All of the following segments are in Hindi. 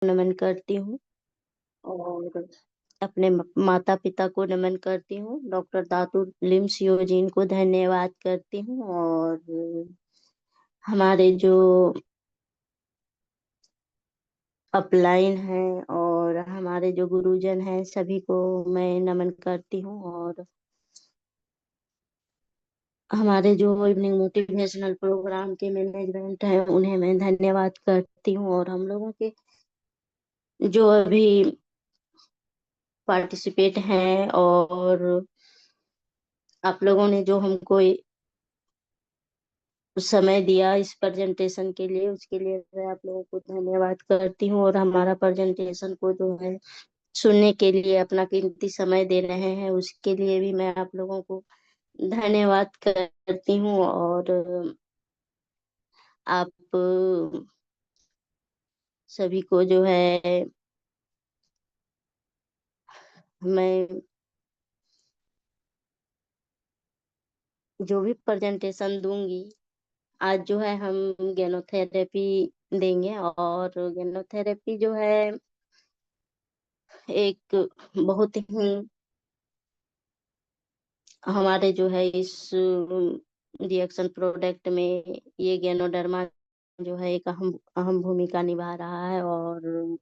नमन करती हूँ और अपने माता पिता को नमन करती हूँ। डॉक्टर दातुर लिम्स योजीन को धन्यवाद करती हूँ और हमारे जो अपलाइन हैं और हमारे जो गुरुजन हैं सभी को मैं नमन करती हूँ और हमारे जो इवनिंग मोटिवेशनल प्रोग्राम के मैनेजमेंट है उन्हें मैं धन्यवाद करती हूँ और हम लोगों के जो अभी पार्टिसिपेट हैं और आप लोगों ने जो हमको समय दिया इस प्रेजेंटेशन के लिए, उसके लिए मैं आप लोगों को धन्यवाद करती हूँ और हमारा प्रेजेंटेशन को जो है सुनने के लिए अपना कीमती समय दे रहे हैं उसके लिए भी मैं आप लोगों को धन्यवाद करती हूँ और आप सभी को जो है मैं जो भी प्रेजेंटेशन दूंगी, आज जो है हम गेनोथेरेपी देंगे और गेनोथेरेपी जो है एक बहुत ही हमारे जो है इस रिएक्शन प्रोडक्ट में ये गेनोडर्मा जो है एक अहम अहम भूमिका निभा रहा है और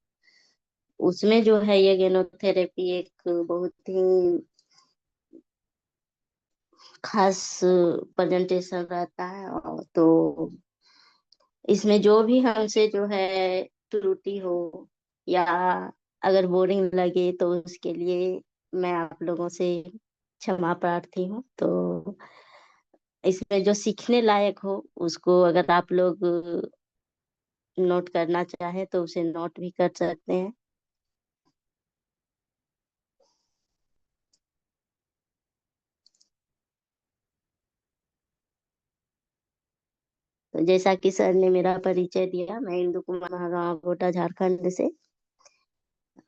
उसमें जो है ये गेनोथेरेपी एक बहुत ही खास प्रेजेंटेशन रहता है और तो इसमें जो भी हमसे जो है त्रुटि हो या अगर बोरिंग लगे तो उसके लिए मैं आप लोगों से क्षमा प्रार्थी हूँ। तो इसमें जो सीखने लायक हो उसको अगर आप लोग नोट करना चाहे तो उसे नोट भी कर सकते हैं। तो जैसा कि सर ने मेरा परिचय दिया, मैं इंदु कुमार महागांव गोटा झारखंड से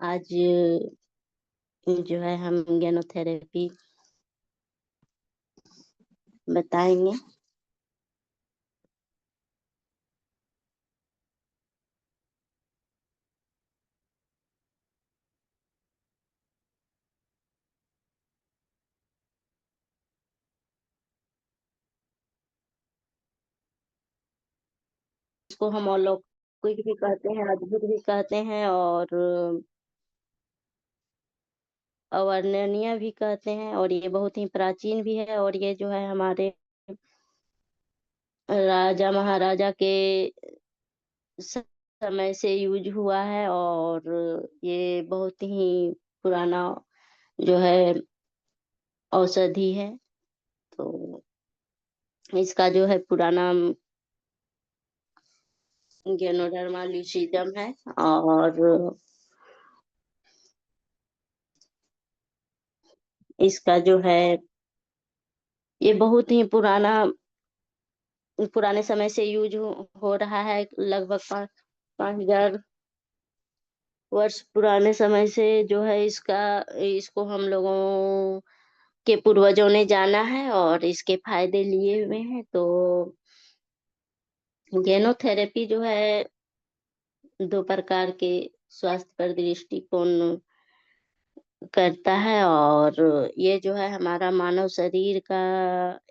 आज जो है हम गेनोथेरेपी बताएंगे। इसको हम अलौकिक भी कहते हैं, अद्भुत भी कहते हैं और अवर्णनीय भी कहते हैं और ये बहुत ही प्राचीन भी है और ये जो है हमारे राजा महाराजा के समय से यूज हुआ है और ये बहुत ही पुराना जो है औषधि है। तो इसका जो है पूरा नाम गेनोडर्मा लूसीडम है और इसका जो है ये बहुत ही पुराने समय से यूज हो रहा है। लगभग 5,000 वर्ष पुराने समय से जो है इसको हम लोगों के पूर्वजों ने जाना है और इसके फायदे लिए हुए हैं। तो गेनोथेरेपी जो है दो प्रकार के स्वास्थ्य पर दृष्टिकोण करता है और ये जो है हमारा मानव शरीर का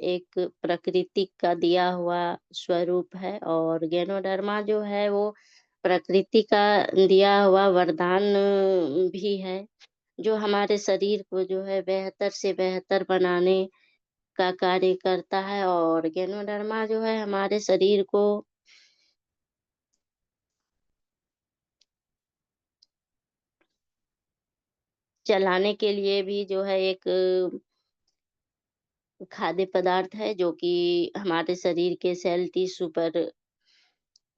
एक प्रकृति का दिया हुआ स्वरूप है और गेनोडर्मा जो है वो प्रकृति का दिया हुआ वरदान भी है जो हमारे शरीर को जो है बेहतर से बेहतर बनाने का कार्य करता है और गेनोडर्मा जो है हमारे शरीर को चलाने के लिए भी जो है एक खाद्य पदार्थ है जो कि हमारे शरीर के सेल टिश्यू पर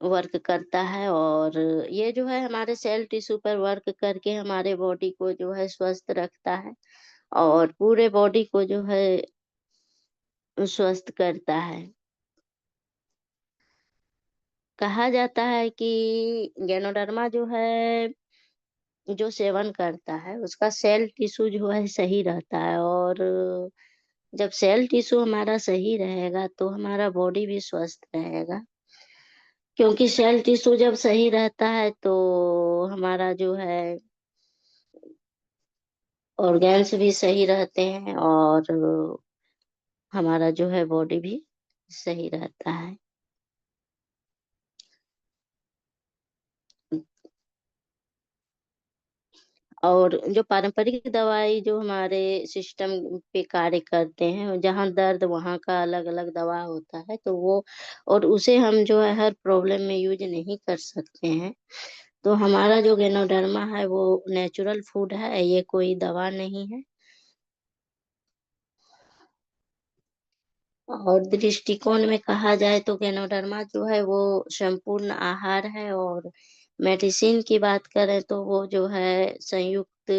वर्क करता है और ये जो है हमारे सेल टिश्यू पर वर्क करके हमारे बॉडी को जो है स्वस्थ रखता है और पूरे बॉडी को जो है स्वस्थ करता है। कहा जाता है कि गैनोडर्मा जो है जो सेवन करता है उसका सेल टिश्यू जो है सही रहता है और जब सेल टिश्यू हमारा सही रहेगा तो हमारा बॉडी भी स्वस्थ रहेगा क्योंकि सेल टिश्यू जब सही रहता है तो हमारा जो है ऑर्गेन्स भी सही रहते हैं और हमारा जो है बॉडी भी सही रहता है। और जो पारंपरिक दवाई जो हमारे सिस्टम पे कार्य करते हैं, जहाँ दर्द वहाँ का अलग-अलग दवा होता है, तो वो और उसे हम जो है हर प्रॉब्लम में यूज़ नहीं कर सकते हैं। तो हमारा जो गैनोडर्मा है वो नेचुरल फूड है, ये कोई दवा नहीं है। और दृष्टिकोण में कहा जाए तो गैनोडर्मा जो है वो संपूर्ण आहार है, और मेडिसिन की बात करें तो वो जो है संयुक्त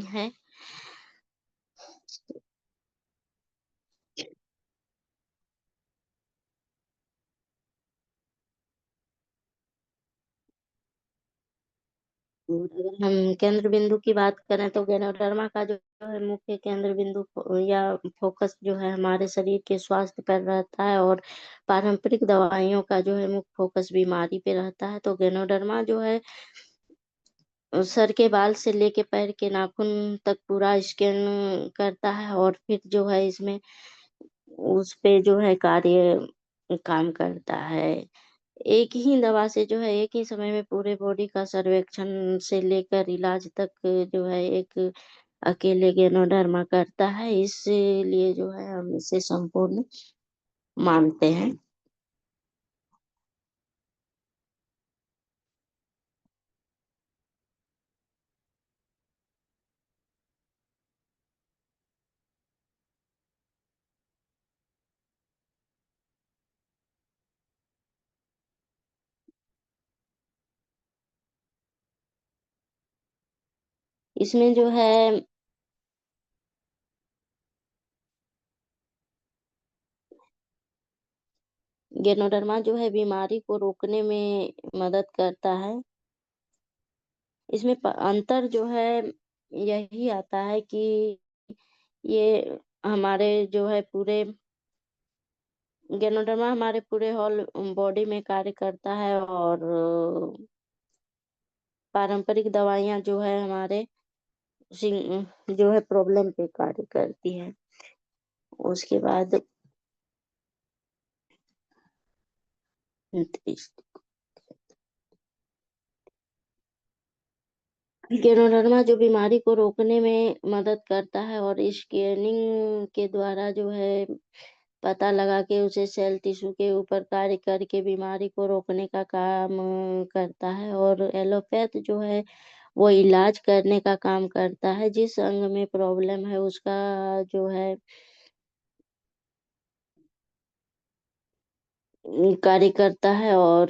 है। और अगर हम केंद्र बिंदु की बात करें तो गैनोडर्मा का जो है मुख्य केंद्र बिंदु या फोकस जो है हमारे शरीर के स्वास्थ्य पर रहता है, और पारंपरिक दवाइयों का जो है मुख्य फोकस बीमारी पे रहता है। तो गैनोडर्मा जो है सर के बाल से लेके पैर के नाखून तक पूरा स्कैन करता है, और फिर जो है इसमें उस पे जो है कार्य काम करता है। एक ही दवा से जो है एक ही समय में पूरे बॉडी का सर्वेक्षण से लेकर इलाज तक जो है एक अकेले गैनोडर्मा करता है, इसलिए जो है हम इसे संपूर्ण मानते हैं। इसमें जो है गैनोडर्मा जो है बीमारी को रोकने में मदद करता है। इसमें अंतर जो है यही आता है कि ये हमारे जो है पूरे गैनोडर्मा हमारे पूरे होल बॉडी में कार्य करता है, और पारंपरिक दवाइयाँ जो है हमारे जो है प्रॉब्लम पे कार्य करती है। उसके बाद गैनोडर्मा जो बीमारी को रोकने में मदद करता है, और स्कैनिंग के द्वारा जो है पता लगा के उसे सेल टिश्यू के ऊपर कार्य करके बीमारी को रोकने का काम करता है। और एलोपैथ जो है वो इलाज करने का काम करता है, जिस अंग में प्रॉब्लम है उसका जो है कार्य करता है। और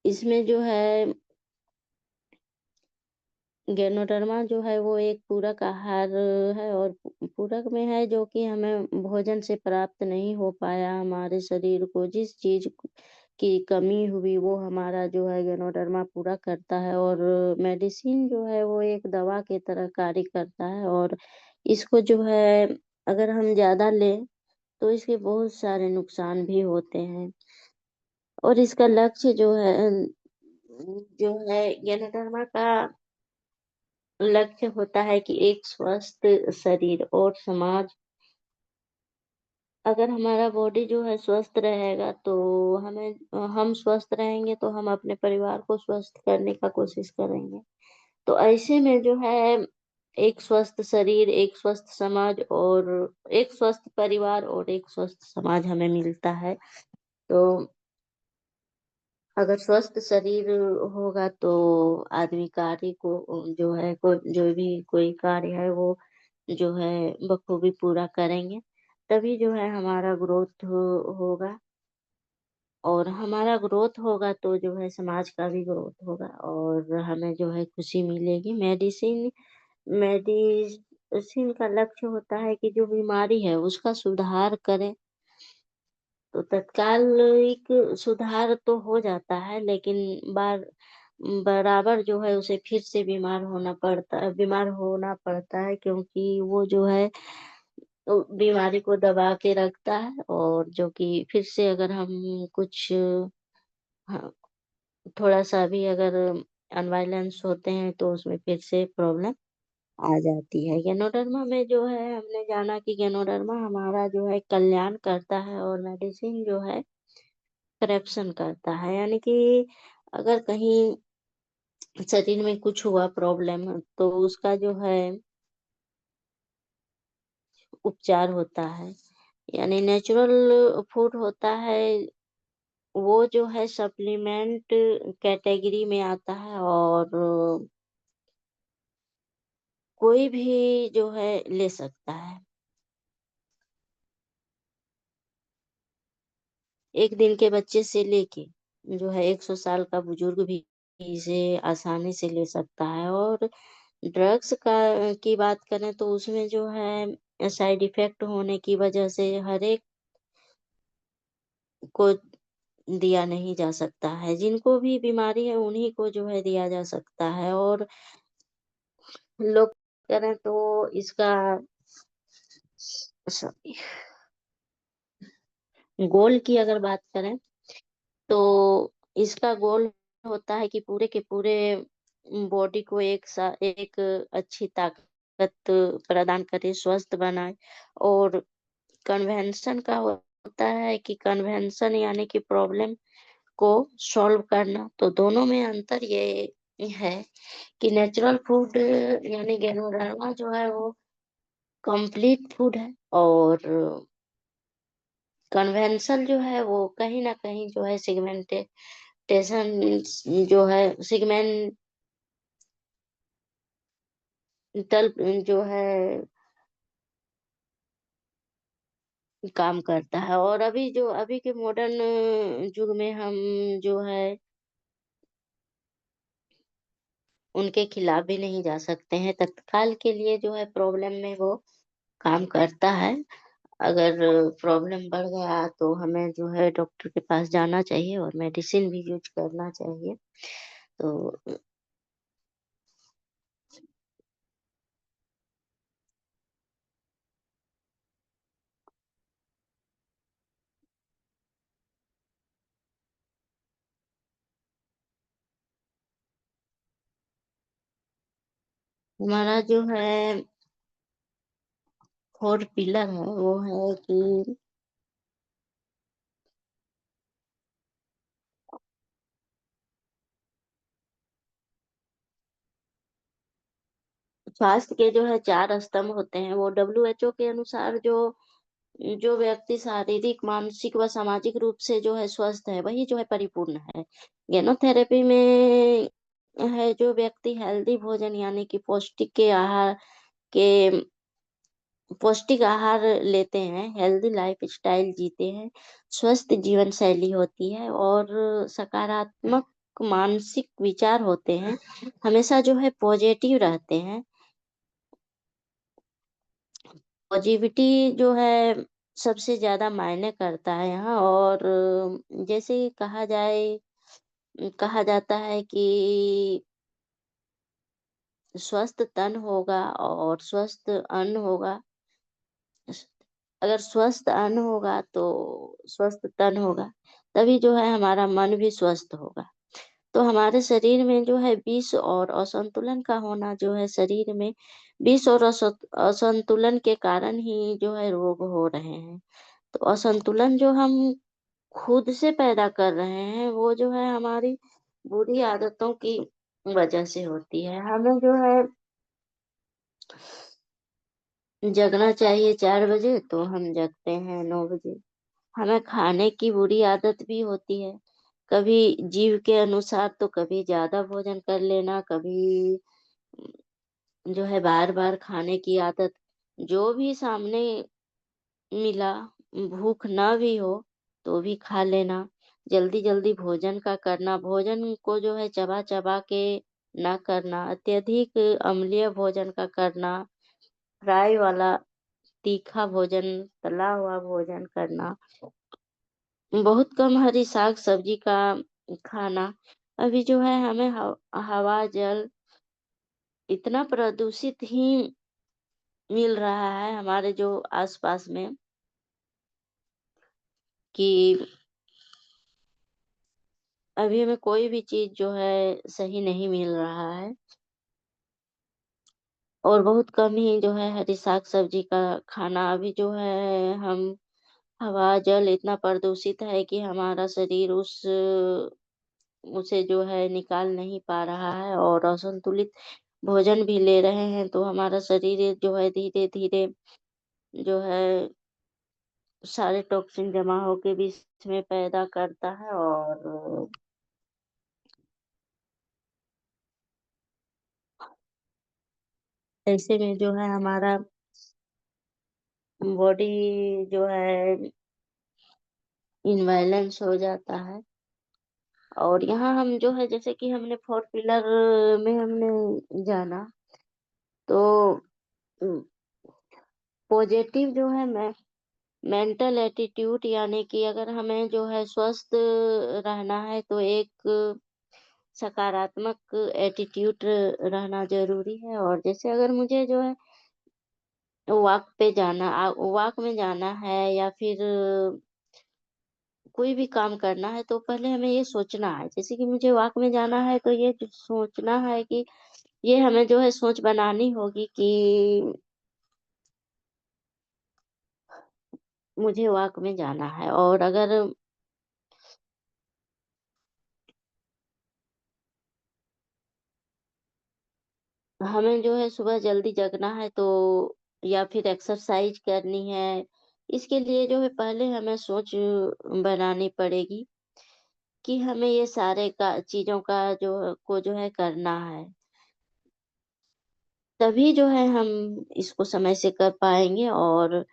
इसमें जो है गैनोडर्मा जो है वो एक पूरक आहार है, और पूरक में है जो कि हमें भोजन से प्राप्त नहीं हो पाया, हमारे शरीर को जिस चीज की कमी हुई वो हमारा जो है गैनोडर्मा पूरा करता है। और मेडिसिन जो है वो एक दवा की तरह कार्य करता है, और इसको जो है अगर हम ज्यादा लें तो इसके बहुत सारे नुकसान भी होते हैं। और इसका लक्ष्य जो है गैनोडर्मा का लक्ष्य होता है कि एक स्वस्थ शरीर और समाज। अगर हमारा बॉडी जो है स्वस्थ रहेगा तो हम स्वस्थ रहेंगे तो हम अपने परिवार को स्वस्थ करने का कोशिश करेंगे। तो ऐसे में जो है एक स्वस्थ शरीर, एक स्वस्थ समाज, और एक स्वस्थ परिवार और एक स्वस्थ समाज हमें मिलता है। तो अगर स्वस्थ शरीर होगा तो आदमी कार्य को जो है जो भी कोई कार्य है वो जो है बखूबी पूरा करेंगे। तभी जो है हमारा ग्रोथ होगा, और हमारा ग्रोथ होगा तो जो है समाज का भी ग्रोथ होगा, और हमें जो है खुशी मिलेगी। मेडिसिन का लक्ष्य होता है कि जो बीमारी है उसका सुधार करें। तो तत्कालिक सुधार तो हो जाता है, लेकिन बराबर जो है उसे फिर से बीमार होना पड़ता है, क्योंकि वो जो है तो बीमारी को दबा के रखता है, और जो कि फिर से अगर हम कुछ हाँ, थोड़ा-सा भी अगर अनवायलेंस होते हैं तो उसमें फिर से प्रॉब्लम आ जाती है। गैनोडर्मा में जो है हमने जाना कि गैनोडर्मा हमारा जो है कल्याण करता है और मेडिसिन जो है करेक्शन करता है। यानी कि अगर कहीं शरीर में कुछ हुआ प्रॉब्लम तो उसका जो है उपचार होता है। यानी नेचुरल फूड होता है, वो जो है सप्लीमेंट कैटेगरी में आता है और कोई भी जो है ले सकता है। 1 दिन के बच्चे से लेके जो है 100 साल का बुजुर्ग भी इसे आसानी से ले सकता है। और ड्रग्स का की बात करें तो उसमें जो है साइड इफ़ेक्ट होने की वजह से हर एक को दिया नहीं जा सकता है। जिनको भी बीमारी है उन्हीं को जो है दिया जा सकता है। और लोग करें तो इसका सॉरी गोल की अगर बात करें तो इसका गोल होता है कि पूरे के पूरे बॉडी को एक अच्छी ताकत प्रदान करे, स्वस्थ बनाए। और कन्वेंशन का होता है कि कन्वेंशन यानी कि प्रॉब्लम को सॉल्व करना। तो दोनों में अंतर ये है कि नेचुरल फूड यानी गेनोडार्मा जो है वो कंप्लीट फूड है और कन्वेंशन जो है वो कहीं न कहीं जो है सेगमेंटेशन जो है सेगमेंटल जो है काम करता है। और अभी के मॉडर्न युग में हम जो है उनके खिलाफ भी नहीं जा सकते हैं। तत्काल के लिए जो है प्रॉब्लम में वो काम करता है। अगर प्रॉब्लम बढ़ गया तो हमें जो है डॉक्टर के पास जाना चाहिए और मेडिसिन भी यूज़ करना चाहिए। तो हमारा जो है 4 पिलर है वो है कि स्वास्थ्य के जो है 4 स्तंभ होते हैं। वो डब्ल्यूएचओ के अनुसार जो जो व्यक्ति शारीरिक, मानसिक व सामाजिक रूप से जो है स्वस्थ है, वही जो है परिपूर्ण है। गेनोथेरेपी में है जो व्यक्ति हेल्दी भोजन यानी कि के पौष्टिक आहार लेते हैं, हेल्दी लाइफ़स्टाइल जीते हैं, स्वस्थ जीवन शैली होती है और सकारात्मक मानसिक विचार होते हैं, हमेशा जो है पॉज़िटिव रहते हैं। पॉज़िटिविटी जो है सबसे ज़्यादा मायने करता है यहाँ। और जैसे कहा जाता है कि स्वस्थ तन होगा और स्वस्थ अन्न होगा। स अगर स्वस्थ अन्न होगा तो स्वस्थ तन होगा, तभी जो है हमारा मन भी स्वस्थ होगा। तो हमारे शरीर में जो है विष और असंतुलन का होना जो है शरीर में विष और असंतुलन के कारण ही जो है रोग हो रहे हैं। तो असंतुलन जो हम खुद से पैदा कर रहे हैं, वो जो है हमारी बुरी आदतों की वजह से होती है। हमें जो है जगना चाहिए 4 बजे तो हम जगते हैं 9 बजे। हमें खाने की बुरी आदत भी होती है। कभी जीव के अनुसार तो कभी ज़्यादा भोजन कर लेना, कभी जो है बार-बार खाने की आदत। जो भी सामने मिला, भूख ना भी हो तो भी खा लेना। जल्दी-जल्दी भोजन का करना, भोजन को जो है चबा-चबा के ना करना, अत्यधिक अम्लीय भोजन का करना, फ्राई वाला तीखा भोजन, तला हुआ भोजन करना, बहुत कम हरी साग-सब्जी का खाना। अभी जो है हमें हवा, जल इतना प्रदूषित ही मिल रहा है हमारे जो आस-पास में कि अभी हमें कोई भी चीज़ जो है सही नहीं मिल रहा है और बहुत कम ही जो है हरी साग-सब्ज़ी का खाना अभी जो है हम हवा, जल इतना प्रदूषित है कि हमारा शरीर उसे जो है निकाल नहीं पा रहा है और असंतुलित भोजन भी ले रहे हैं, तो हमारा शरीर जो है धीरे-धीरे जो है सारे टॉक्सिन जमा होके भी इसमें पैदा करता है और ऐसे में जो है हमारा बॉडी जो है इम्बैलेंस हो जाता है और यहाँ हम जो है जैसे कि हमने 4 व्हीलर में हमने जाना तो पॉजिटिव जो है मैं मेंटल एटीट्यूड यानी कि अगर हमें जो है स्वस्थ रहना है तो एक सकारात्मक एटीट्यूड रहना ज़रूरी है और जैसे अगर मुझे जो है वॉक में जाना है या फिर कोई भी काम करना है तो पहले हमें ये सोचना है। जैसे कि मुझे वॉक में जाना है तो ये सोचना है कि ये हमें जो है सोच बनानी होगी कि मुझे वॉक में जाना है और अगर हमें जो है सुबह जल्दी जगना है तो या फिर एक्सरसाइज करनी है, इसके लिए जो है पहले हमें सोच बनानी पड़ेगी कि हमें ये सारे का चीज़ों का जो है करना है। तभी जो है हम इसको समय से कर पाएँगे और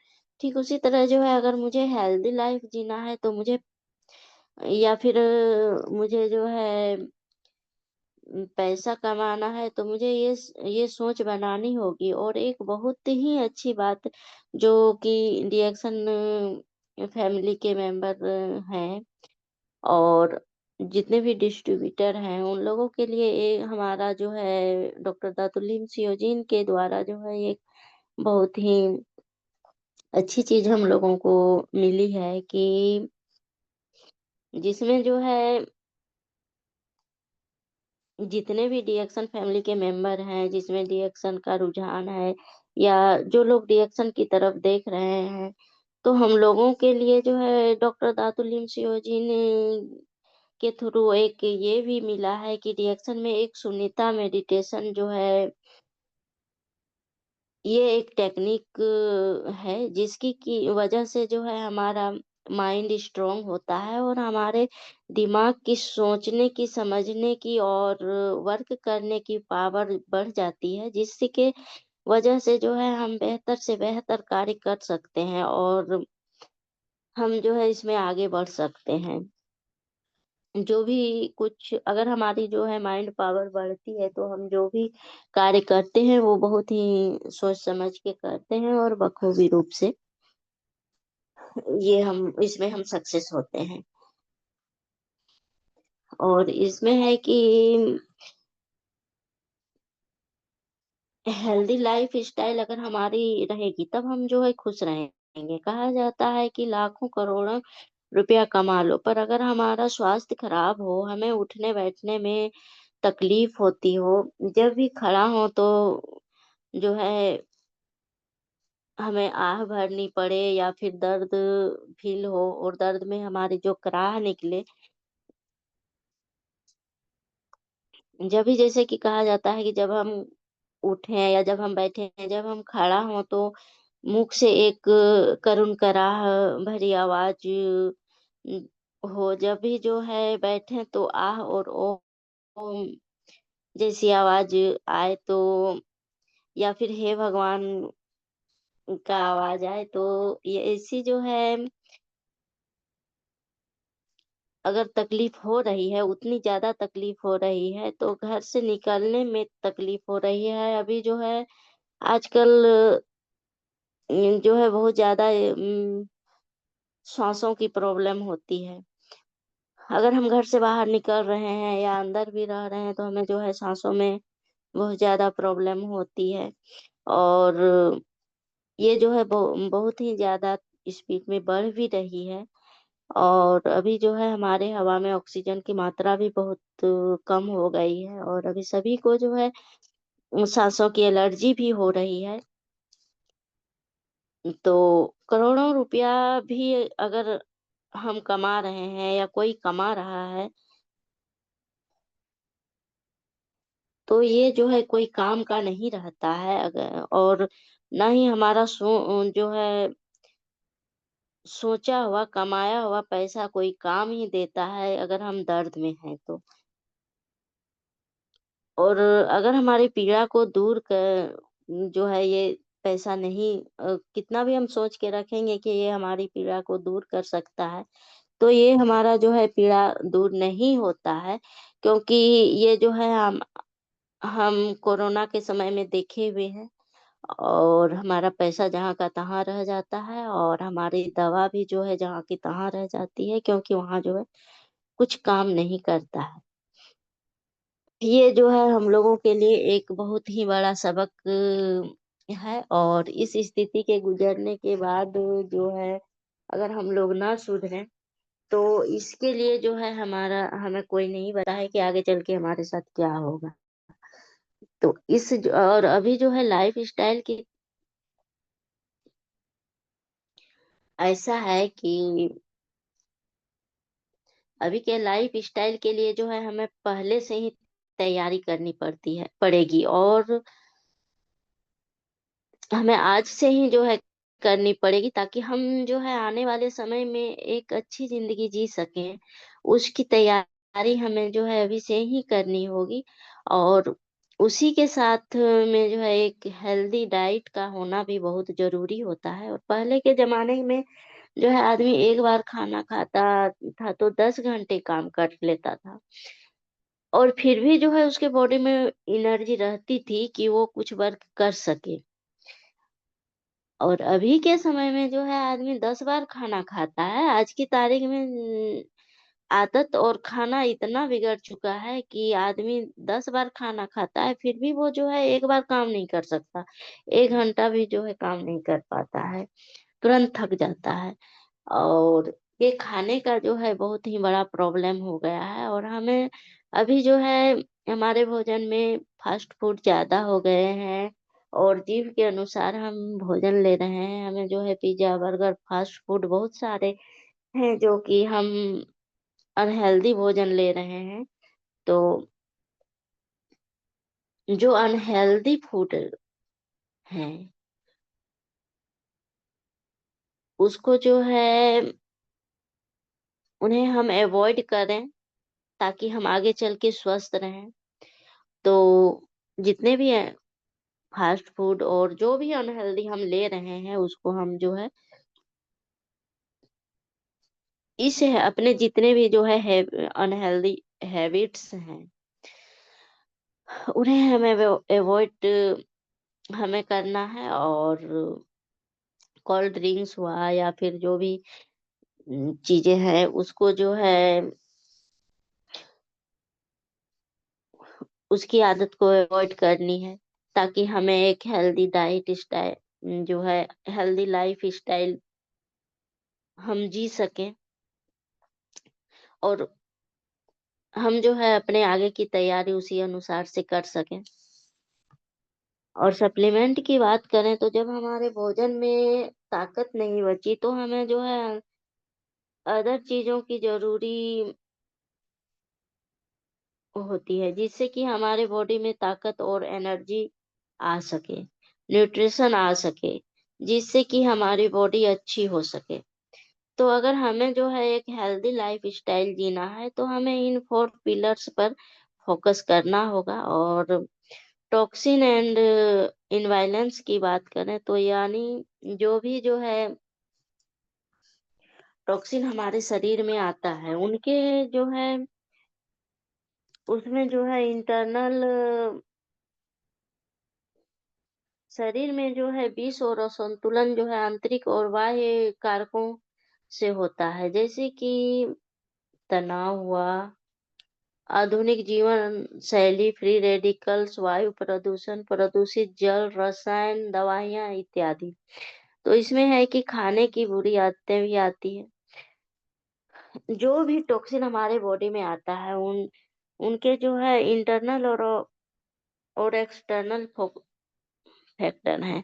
ठीक उसी तरह जो है अगर मुझे हेल्दी लाइफ़ जीना है तो मुझे या फिर मुझे जो है पैसा कमाना है तो मुझे ये सोच बनानी होगी और एक बहुत ही अच्छी बात जो कि रिएक्शन फैमिली के मेंबर हैं और जितने भी डिस्ट्रीब्यूटर हैं उन लोगों के लिए हमारा जो है डॉक्टर दातुलीम सियोजीन के द्वारा जो है एक बहुत ही अच्छी चीज़ हम लोगों को मिली है कि जिसमें जो है जितने भी डिएक्शन फैमिली के मेंबर हैं, जिसमें डिएक्शन का रुझान है या जो लोग डिएक्शन की तरफ देख रहे हैं, तो हम लोगों के लिए जो है डॉक्टर दातुल लिमशियो जी ने के थ्रू एक ये भी मिला है कि डिएक्शन में एक सुनीता मेडिटेशन जो है ये एक टेक्निक है जिसकी की वजह से जो है हमारा माइंड स्ट्रांग होता है और हमारे दिमाग की सोचने की, समझने की और वर्क करने की पावर बढ़ जाती है, जिसके वजह से जो है हम बेहतर से बेहतर कार्य कर सकते हैं और हम जो है इसमें आगे बढ़ सकते हैं। जो भी कुछ अगर हमारी जो है माइंड पावर बढ़ती है तो हम जो भी कार्य करते हैं वो बहुत ही सोच समझ के करते हैं और बखूबी रूप से ये हम इसमें हम सक्सेस होते हैं। और इसमें है कि हेल्दी लाइफ स्टाइल अगर हमारी रहेगी तब हम जो है खुश रहेंगे। कहा जाता है कि लाखों करोड़ों रुपया कमा लो पर अगर हमारा स्वास्थ्य खराब हो, हमें उठने बैठने में तकलीफ होती हो, जब भी खड़ा हो तो जो है हमें आह भरनी पड़े या फिर दर्द फ़ील हो और दर्द में हमारी जो कराह निकले, जब भी जैसे कि कहा जाता है कि जब हम उठें या जब हम बैठें, जब हम खड़ा हों तो मुख से एक करुण कराह भरी आवाज़ हो, जब भी जो है बैठें तो आह और ओम जैसी आवाज़ आए तो या फिर हे भगवान का आवाज़ आए तो ये ऐसी जो है अगर तकलीफ हो रही है, उतनी ज़्यादा तकलीफ हो रही है, तो घर से निकलने में तकलीफ हो रही है। अभी जो है आजकल जो है बहुत ज़्यादा साँसों की प्रॉब्लम होती है। अगर हम घर से बाहर निकल रहे हैं या अंदर भी रह रहे हैं, तो हमें जो है साँसों में बहुत ज़्यादा प्रॉब्लम होती है और ये जो है बहुत ही ज़्यादा स्पीड में बढ़ भी रही है और अभी जो है हमारे हवा में ऑक्सीजन की मात्रा भी बहुत कम हो गई है और अभी सभी को जो है सांसों की एलर्जी भी हो रही है। तो करोड़ों रुपया भी अगर हम कमा रहे हैं या कोई कमा रहा है, तो ये जो है कोई काम का नहीं रहता है अगर, और ना ही हमारा जो है सोचा हुआ, कमाया हुआ पैसा कोई काम ही देता है अगर हम दर्द में हैं तो। और अगर हमारी पीड़ा को दूर कर जो है ये पैसा नहीं, कितना भी हम सोच के रखेंगे कि ये हमारी पीड़ा को दूर कर सकता है, तो ये हमारा जो है पीड़ा दूर नहीं होता है, क्योंकि ये जो है हम कोरोना के समय में देखे हुए हैं। और हमारा पैसा जहाँ का तहाँ रह जाता है और हमारी दवा भी जो है जहाँ की तहाँ रह जाती है, क्योंकि वहाँ जो है कुछ काम नहीं करता है। ये जो है हम लोगों के लिए एक बहुत ही बड़ा सबक है, और इस स्थिति के गुजरने के बाद जो है अगर हम लोग ना सुधरें, तो इसके लिए जो है हमें कोई नहीं पता है कि आगे चल के हमारे साथ क्या होगा। तो और अभी जो है लाइफ स्टाइल की ऐसा है कि अभी के लाइफ स्टाइल के लिए जो है हमें पहले से ही तैयारी करनी पड़ेगी, और हमें आज से ही जो है करनी पड़ेगी, ताकि हम जो है आने वाले समय में एक अच्छी ज़िंदगी जी सकें। उसकी तैयारी हमें जो है अभी से ही करनी होगी, और उसी के साथ में जो है एक हेल्दी डाइट का होना भी बहुत ज़रूरी होता है। और पहले के ज़माने में जो है आदमी एक बार खाना खाता था तो 10 घंटे काम कर लेता था, और फिर भी जो है उसके बॉडी में एनर्जी रहती थी कि वो कुछ वर्क कर सके। और अभी के समय में जो है आदमी 10 बार खाना खाता है। आज की तारीख में आदत और खाना इतना बिगड़ चुका है कि आदमी 10 बार खाना खाता है, फिर भी वो जो है एक बार काम नहीं कर सकता। 1 घंटा भी जो है काम नहीं कर पाता है, तुरंत थक जाता है। और ये खाने का जो है बहुत ही बड़ा प्रॉब्लम हो गया है, और हमें अभी जो है हमारे भोजन में फास्ट फूड ज़्यादा हो गए हैं, और जीभ के अनुसार हम भोजन ले रहे हैं। हमें जो है पिज़्ज़ा, बर्गर, फास्ट फूड बहुत सारे हैं जो कि हम अनहेल्दी भोजन ले रहे हैं। तो जो अनहेल्दी फूड हैं, उसको जो है उन्हें हम अवॉइड करें, ताकि हम आगे चल के स्वस्थ रहें। तो जितने भी हैं फास्ट फूड और जो भी अनहेल्दी हम ले रहे हैं, उसको हम जो है इस अपने जितने भी जो है अनहेल्दी हैबिट्स हैं, उन्हें हमें अवॉइड हमें करना है। और कोल्ड ड्रिंक्स हुआ या फिर जो भी चीजें हैं, उसको जो है उसकी आदत को अवॉइड करनी है, ताकि हमें एक हेल्दी डाइट स्टाइल जो है हेल्दी लाइफ स्टाइल हम जी सकें, और हम जो है अपने आगे की तैयारी उसी अनुसार से कर सकें। और सप्लीमेंट की बात करें तो जब हमारे भोजन में ताकत नहीं बची, तो हमें जो है अदर चीज़ों की ज़रूरी होती है, जिससे कि हमारे बॉडी में ताकत और एनर्जी आ सके, न्यूट्रिशन आ सके, जिससे कि हमारी बॉडी अच्छी हो सके। तो अगर हमें जो है एक हेल्दी लाइफ़स्टाइल जीना है, तो हमें इन 4 पिलर्स पर फ़ोकस करना होगा। और टॉक्सिन एंड इनवायलेंस की बात करें तो यानी जो भी जो है टॉक्सिन हमारे शरीर में आता है, उनके जो है उसमें जो है इंटरनल शरीर में जो है विष और असंतुलन जो है आंतरिक और बाह्य कारकों से होता है, जैसे कि तनाव हुआ, आधुनिक जीवन शैली, फ्री रेडिकल्स, वायु प्रदूषण, प्रदूषित जल, रसायन, दवाइयाँ इत्यादि। तो इसमें है कि खाने की बुरी आदतें भी आती हैं। जो भी टॉक्सिन हमारे बॉडी में आता है उनके जो है इंटरनल और एक्सटर्नल फैक्टर हैं।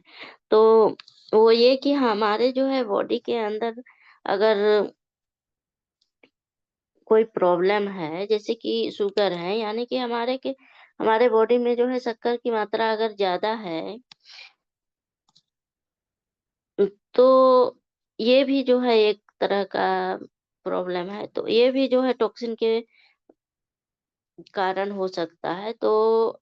तो वो ये कि हमारे जो है बॉडी के अंदर अगर कोई प्रॉब्लम है, जैसे कि शुगर है, यानी कि हमारे बॉडी में जो है शक्कर की मात्रा अगर ज़्यादा है, तो ये भी जो है एक तरह का प्रॉब्लम है। तो ये भी जो है टॉक्सिन के कारण हो सकता है। तो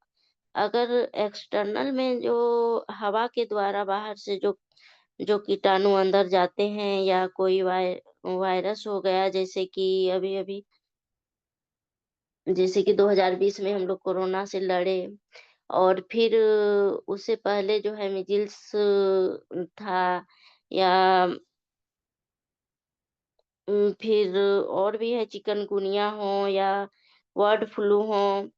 अगर एक्सटर्नल में जो हवा के द्वारा बाहर से जो जो कीटाणु अंदर जाते हैं, या कोई वायरस हो गया, जैसे कि 2020 में हम लोग कोरोना से लड़े, और फिर उससे पहले जो है मीज़ल्स था, या फिर और भी है, चिकनगुनिया हो या बर्ड फ्लू हो,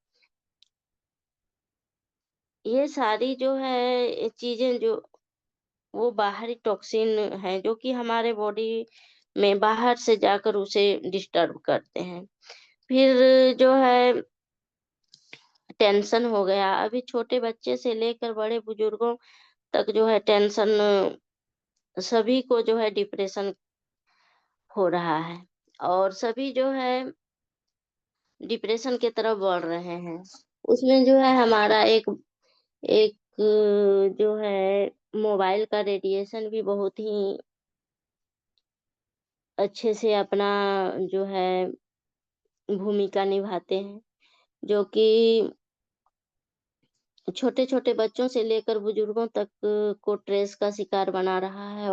ये सारी जो है चीज़ें, जो वो बाहरी टॉक्सिन हैं जो कि हमारे बॉडी में बाहर से जाकर उसे डिस्टर्ब करते हैं। फिर जो है टेंशन हो गया, अभी छोटे बच्चे से लेकर बड़े बुजुर्गों तक जो है टेंशन, सभी को जो है डिप्रेशन हो रहा है, और सभी जो है डिप्रेशन की तरफ बढ़ रहे हैं। उसमें जो है हमारा एक एक जो है मोबाइल का रेडिएशन भी बहुत ही अच्छे से अपना जो है भूमिका निभाते हैं, जो कि छोटे-छोटे बच्चों से लेकर बुजुर्गों तक को स्ट्रेस का शिकार बना रहा है,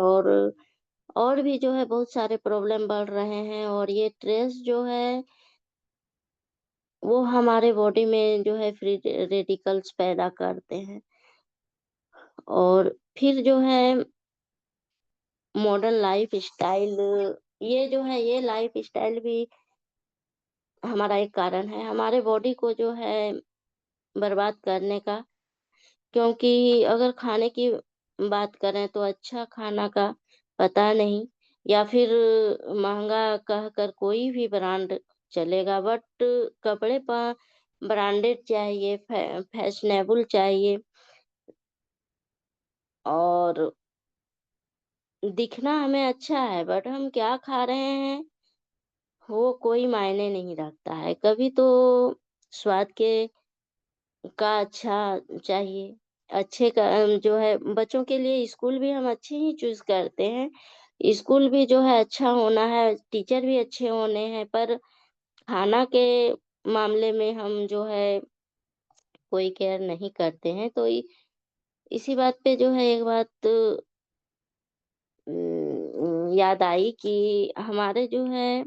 और भी जो है बहुत सारे प्रॉब्लम बढ़ रहे हैं, और ये स्ट्रेस जो है वो हमारे बॉडी में जो है फ्री रेडिकल्स पैदा करते हैं, और फिर जो है मॉडर्न लाइफ स्टाइल, ये जो है ये लाइफ स्टाइल भी हमारा एक कारण है हमारे बॉडी को जो है बर्बाद करने का। क्योंकि अगर खाने की बात करें तो अच्छा खाना का पता नहीं, या फिर महँगा कहकर कोई भी ब्रांड चलेगा, बट कपड़े ब्रांडेड चाहिए, फैशनेबल चाहिए, और दिखना हमें अच्छा है, बट हम क्या खा रहे हैं वो कोई मायने नहीं रखता है। कभी तो स्वाद के का अच्छा चाहिए, अच्छे का जो है बच्चों के लिए स्कूल भी हम अच्छे ही चूज़ करते हैं। स्कूल भी जो है अच्छा होना है, टीचर भी अच्छे होने हैं, पर खाना के मामले में हम जो है कोई केयर नहीं करते हैं। तो इसी बात पे जो है एक बात याद आई कि हमारे जो है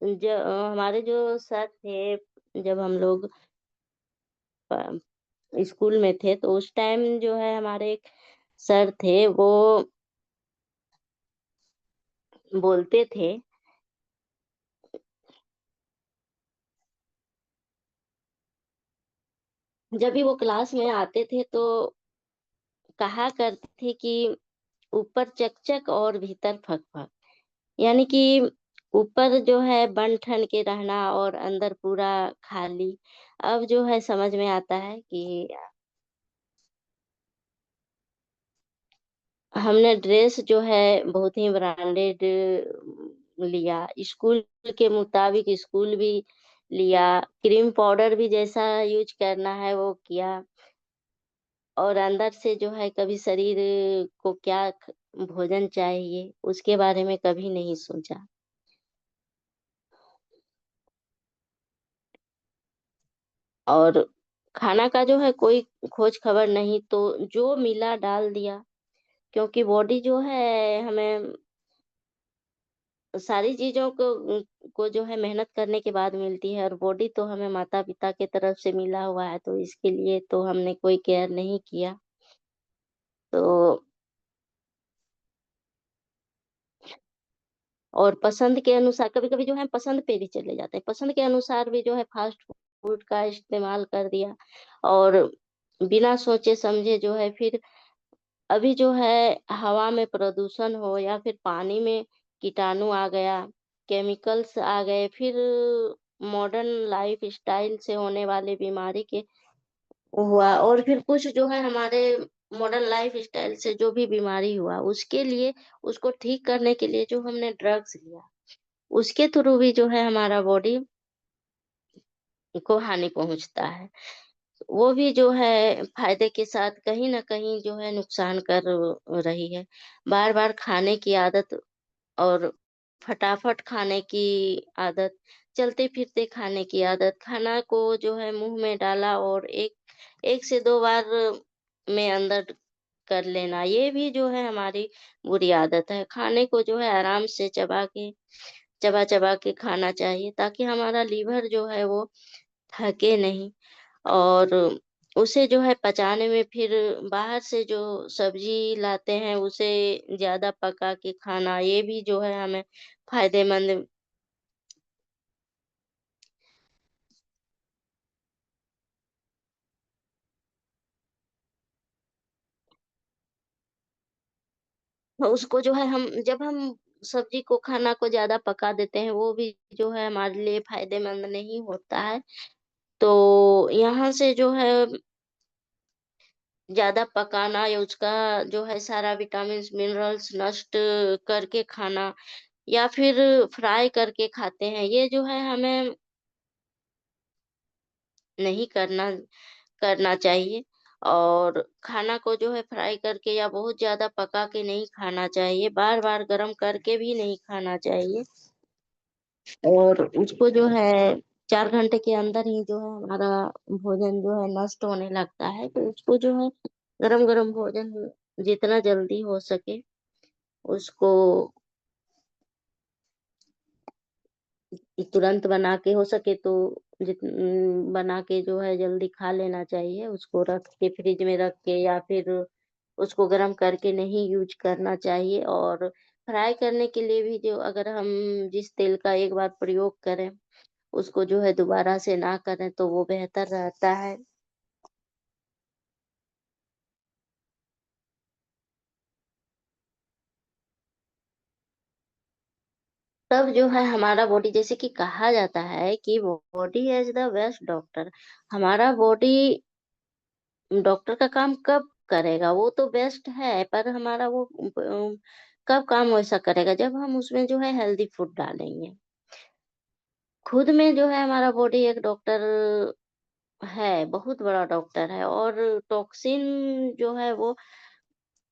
हमारे जो सर थे, जब हम लोग प स्कूल में थे, तो उस टाइम जो है हमारे एक सर थे, वो बोलते थे, जब भी वो क्लास में आते थे तो कहा करते थे कि ऊपर चक-चक और भीतर फक-फक। यानी कि ऊपर जो है बन-ठन के रहना और अंदर पूरा खाली। अब जो है समझ में आता है कि हमने ड्रेस जो है बहुत ही ब्रांडेड लिया, स्कूल के मुताबिक स्कूल भी लिया, क्रीम पाउडर भी जैसा यूज़ करना है वो किया, और अंदर से जो है कभी शरीर को क्या भोजन चाहिए, उसके बारे में कभी नहीं सोचा। और खाना का जो है कोई खोज खबर नहीं, तो जो मिला डाल दिया, क्योंकि बॉडी जो है हमें सारी चीज़ों को जो है मेहनत करने के बाद मिलती है, और बॉडी तो हमें माता-पिता की तरफ से मिला हुआ है, तो इसके लिए तो हमने कोई केयर नहीं किया। तो और पसंद के अनुसार कभी-कभी जो है पसंद पे भी चले जाते हैं। पसंद के अनुसार भी जो है फ़ास्ट फ़ूड का इस्तेमाल कर दिया, और बिना सोचे-समझे जो है फिर अभी जो है हवा में प्रदूषण हो या फिर पानी में कीटाणु आ गया, केमिकल्स आ गए, फिर मॉडर्न लाइफ़स्टाइल से होने वाली बीमारी के हुआ, और फिर कुछ जो है हमारे मॉडर्न लाइफ़स्टाइल से जो भी बीमारी हुआ, उसके लिए उसको ठीक करने के लिए जो हमने ड्रग्स लिया, उसके थ्रू भी जो है हमारा बॉडी को हानि पहुँचता है। वो भी जो है फ़ायदे के साथ कहीं न कहीं जो है नुकसान कर रही है। बार-बार खाने की आदत और फटाफट खाने की आदत, चलते-फिरते खाने की आदत, खाना को जो है मुँह में डाला और 1 से 2 बार में अंदर कर लेना, ये भी जो है हमारी बुरी आदत है। खाने को जो है आराम से चबा-चबा के खाना चाहिए, ताकि हमारा लीवर जो है वो थके नहीं, और उसे जो है पचाने में फिर बाहर से जो सब्ज़ी लाते हैं उसे ज़्यादा पका के खाना, ये भी जो है हमें फ़ायदेमंद। उसको जो है हम जब हम सब्ज़ी को खाना को ज़्यादा पका देते हैं, वो भी जो है हमारे लिए फ़ायदेमंद नहीं होता है। तो यहाँ से जो है ज़्यादा पकाना या उसका जो है सारा विटामिन्स, मिनरल्स नष्ट करके खाना, या फिर फ्राई करके खाते हैं, ये जो है हमें नहीं करना चाहिए। और खाना को जो है फ्राई करके या बहुत ज़्यादा पका के नहीं खाना चाहिए, बार-बार गरम करके भी नहीं खाना चाहिए, और उसको जो है 4 घंटे के अंदर ही जो है हमारा भोजन जो है नष्ट होने लगता है, तो उसको जो है गरम-गरम भोजन जितना जल्दी हो सके उसको तुरंत बना के, हो सके तो बना के जो है जल्दी खा लेना चाहिए। उसको रख के फ्रिज में रख के, या फिर उसको गरम करके नहीं यूज़ करना चाहिए, और फ्राई करने के लिए भी जो अगर हम जिस तेल का एक बार प्रयोग करें, उसको जो है दोबारा से ना करें तो वो बेहतर रहता है। तब जो है हमारा बॉडी, जैसे कि कहा जाता है कि body is the best doctor. हमारा बॉडी डॉक्टर का काम कब करेगा? वो तो बेस्ट है, पर हमारा वो कब काम वैसा करेगा? जब हम उसमें जो है हेल्दी फूड डालेंगे। खुद में जो है हमारा बॉडी एक डॉक्टर है, बहुत बड़ा डॉक्टर है, और टॉक्सिन जो है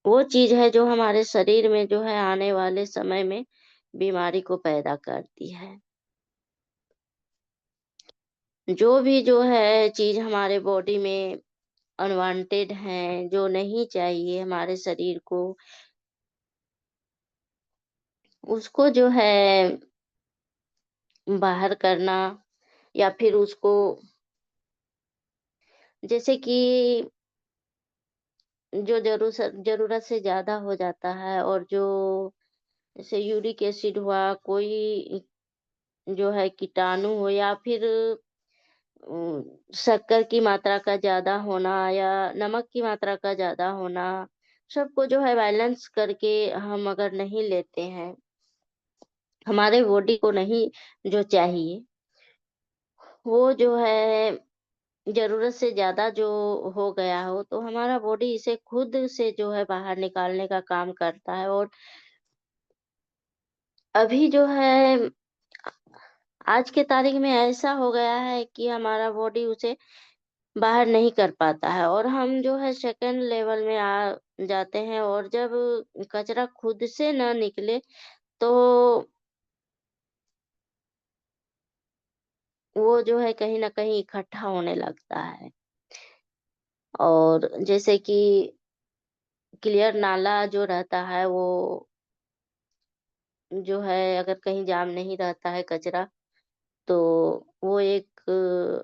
वो चीज़ है जो हमारे शरीर में जो है आने वाले समय में बीमारी को पैदा करती है। जो भी जो है चीज़ हमारे बॉडी में अनवांटेड हैं, जो नहीं चाहिए हमारे शरीर को, उसको जो है बाहर करना, या फिर उसको, जैसे कि जो ज़रूरत से ज़्यादा हो जाता है, और जो जैसे यूरिक एसिड हुआ, कोई जो है कीटाणु हो, या फिर शक्कर की मात्रा का ज़्यादा होना या नमक की मात्रा का ज़्यादा होना, सबको जो है बैलेंस करके हम अगर नहीं लेते हैं, हमारे बॉडी को नहीं जो चाहिए, वो जो है ज़रूरत से ज़्यादा जो हो गया हो, तो हमारा बॉडी इसे खुद से जो है बाहर निकालने का काम करता है, और अभी जो है आज के तारीख में ऐसा हो गया है कि हमारा बॉडी उसे बाहर नहीं कर पाता है, और हम जो है सेकंड लेवल में आ जाते हैं, और जब कचरा खुद से ना निकले तो वो जो है कहीं न कहीं इकट्ठा होने लगता है, और जैसे कि क्लियर नाला जो रहता है वो जो है अगर कहीं जाम नहीं रहता है कचरा, तो वो एक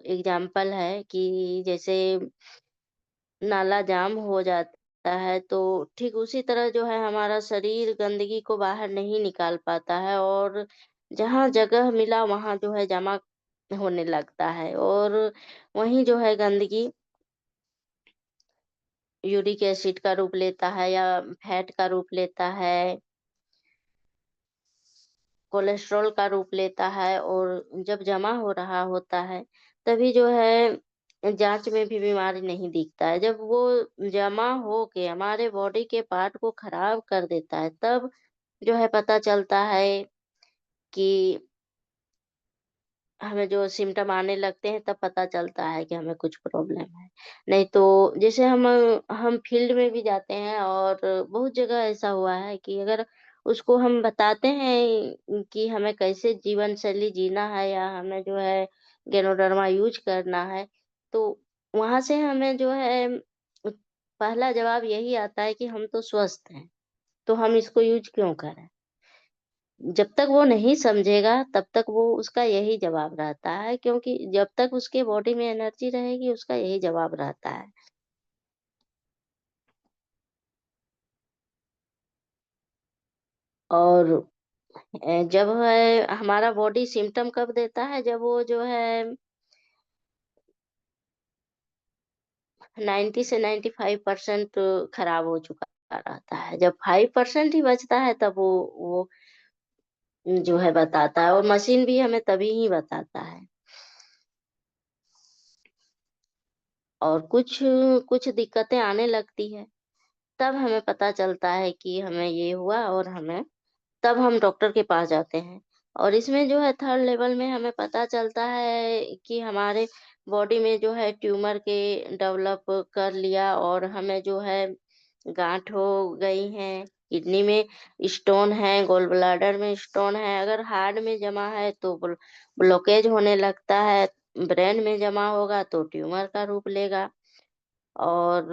एग्ज़ाम्पल है कि जैसे नाला जाम हो जाता है, तो ठीक उसी तरह जो है हमारा शरीर गंदगी को बाहर नहीं निकाल पाता है, और जहाँ जगह मिला वहाँ जो है जमा होने लगता है, और वहीं जो है गंदगी यूरिक एसिड का रूप लेता है या फैट का रूप लेता है। कोलेस्ट्रॉल का रूप लेता है, और जब जमा हो रहा होता है, तभी जो है जांच में भी बीमारी नहीं दिखता है। जब वो जमा हो के हमारे बॉडी के पार्ट को खराब कर देता है, तब जो है पता चलता है कि हमें जो सिम्पटम आने लगते हैं, तब पता चलता है कि हमें कुछ प्रॉब्लम है। नहीं तो जैसे हम फील्ड में भी जाते हैं, और बहुत जगह ऐसा हुआ है कि अगर उसको हम बताते हैं कि हमें कैसे जीवन शैली जीना है, या हमें जो है गैनोडर्मा यूज़ करना है, तो वहाँ से हमें जो है पहला जवाब यही आता है कि हम तो स्वस्थ हैं, तो हम इसको यूज़ क्यों करें? जब तक वो नहीं समझेगा, तब तक वो उसका यही जवाब रहता है, क्योंकि जब तक उसके बॉडी में एनर्जी रहेगी, उसका यही जवाब रहता है। और जब है हमारा बॉडी सिम्पटम कब देता है, जब वो जो है 90 से 95% खराब हो चुका रहता है। जब 5% ही बचता है, तब वो जो है बताता है, और मशीन भी हमें तभी ही बताता है। और कुछ कुछ दिक्कतें आने लगती है, तब हमें पता चलता है कि हमें ये हुआ, और हमें तब हम डॉक्टर के पास जाते हैं। और इसमें जो है थर्ड लेवल में हमें पता चलता है कि हमारे बॉडी में जो है ट्यूमर के डेवलप कर लिया, और हमें जो है गांठ हो गई है, किडनी में स्टोन है, गॉल ब्लैडर में स्टोन है, अगर हार्ट में जमा है तो ब्लॉकेज होने लगता है, ब्रेन में जमा होगा तो ट्यूमर का रूप लेगा, और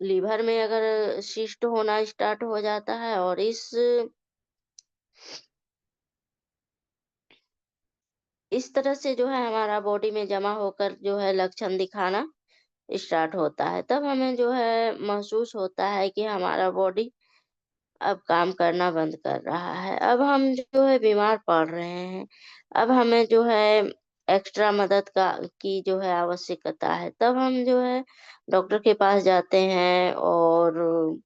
लीवर में अगर शिस्ट होना स्टार्ट हो जाता है, और इस तरह से जो है हमारा बॉडी में जमा होकर जो है लक्षण दिखाना स्टार्ट होता है। तब हमें जो है महसूस होता है कि हमारा बॉडी अब काम करना बंद कर रहा है। अब हम जो है बीमार पड़ रहे हैं। अब हमें जो है एक्स्ट्रा मदद का की जो है आवश्यकता है। तब हम जो है डॉक्टर के पास जाते हैं, और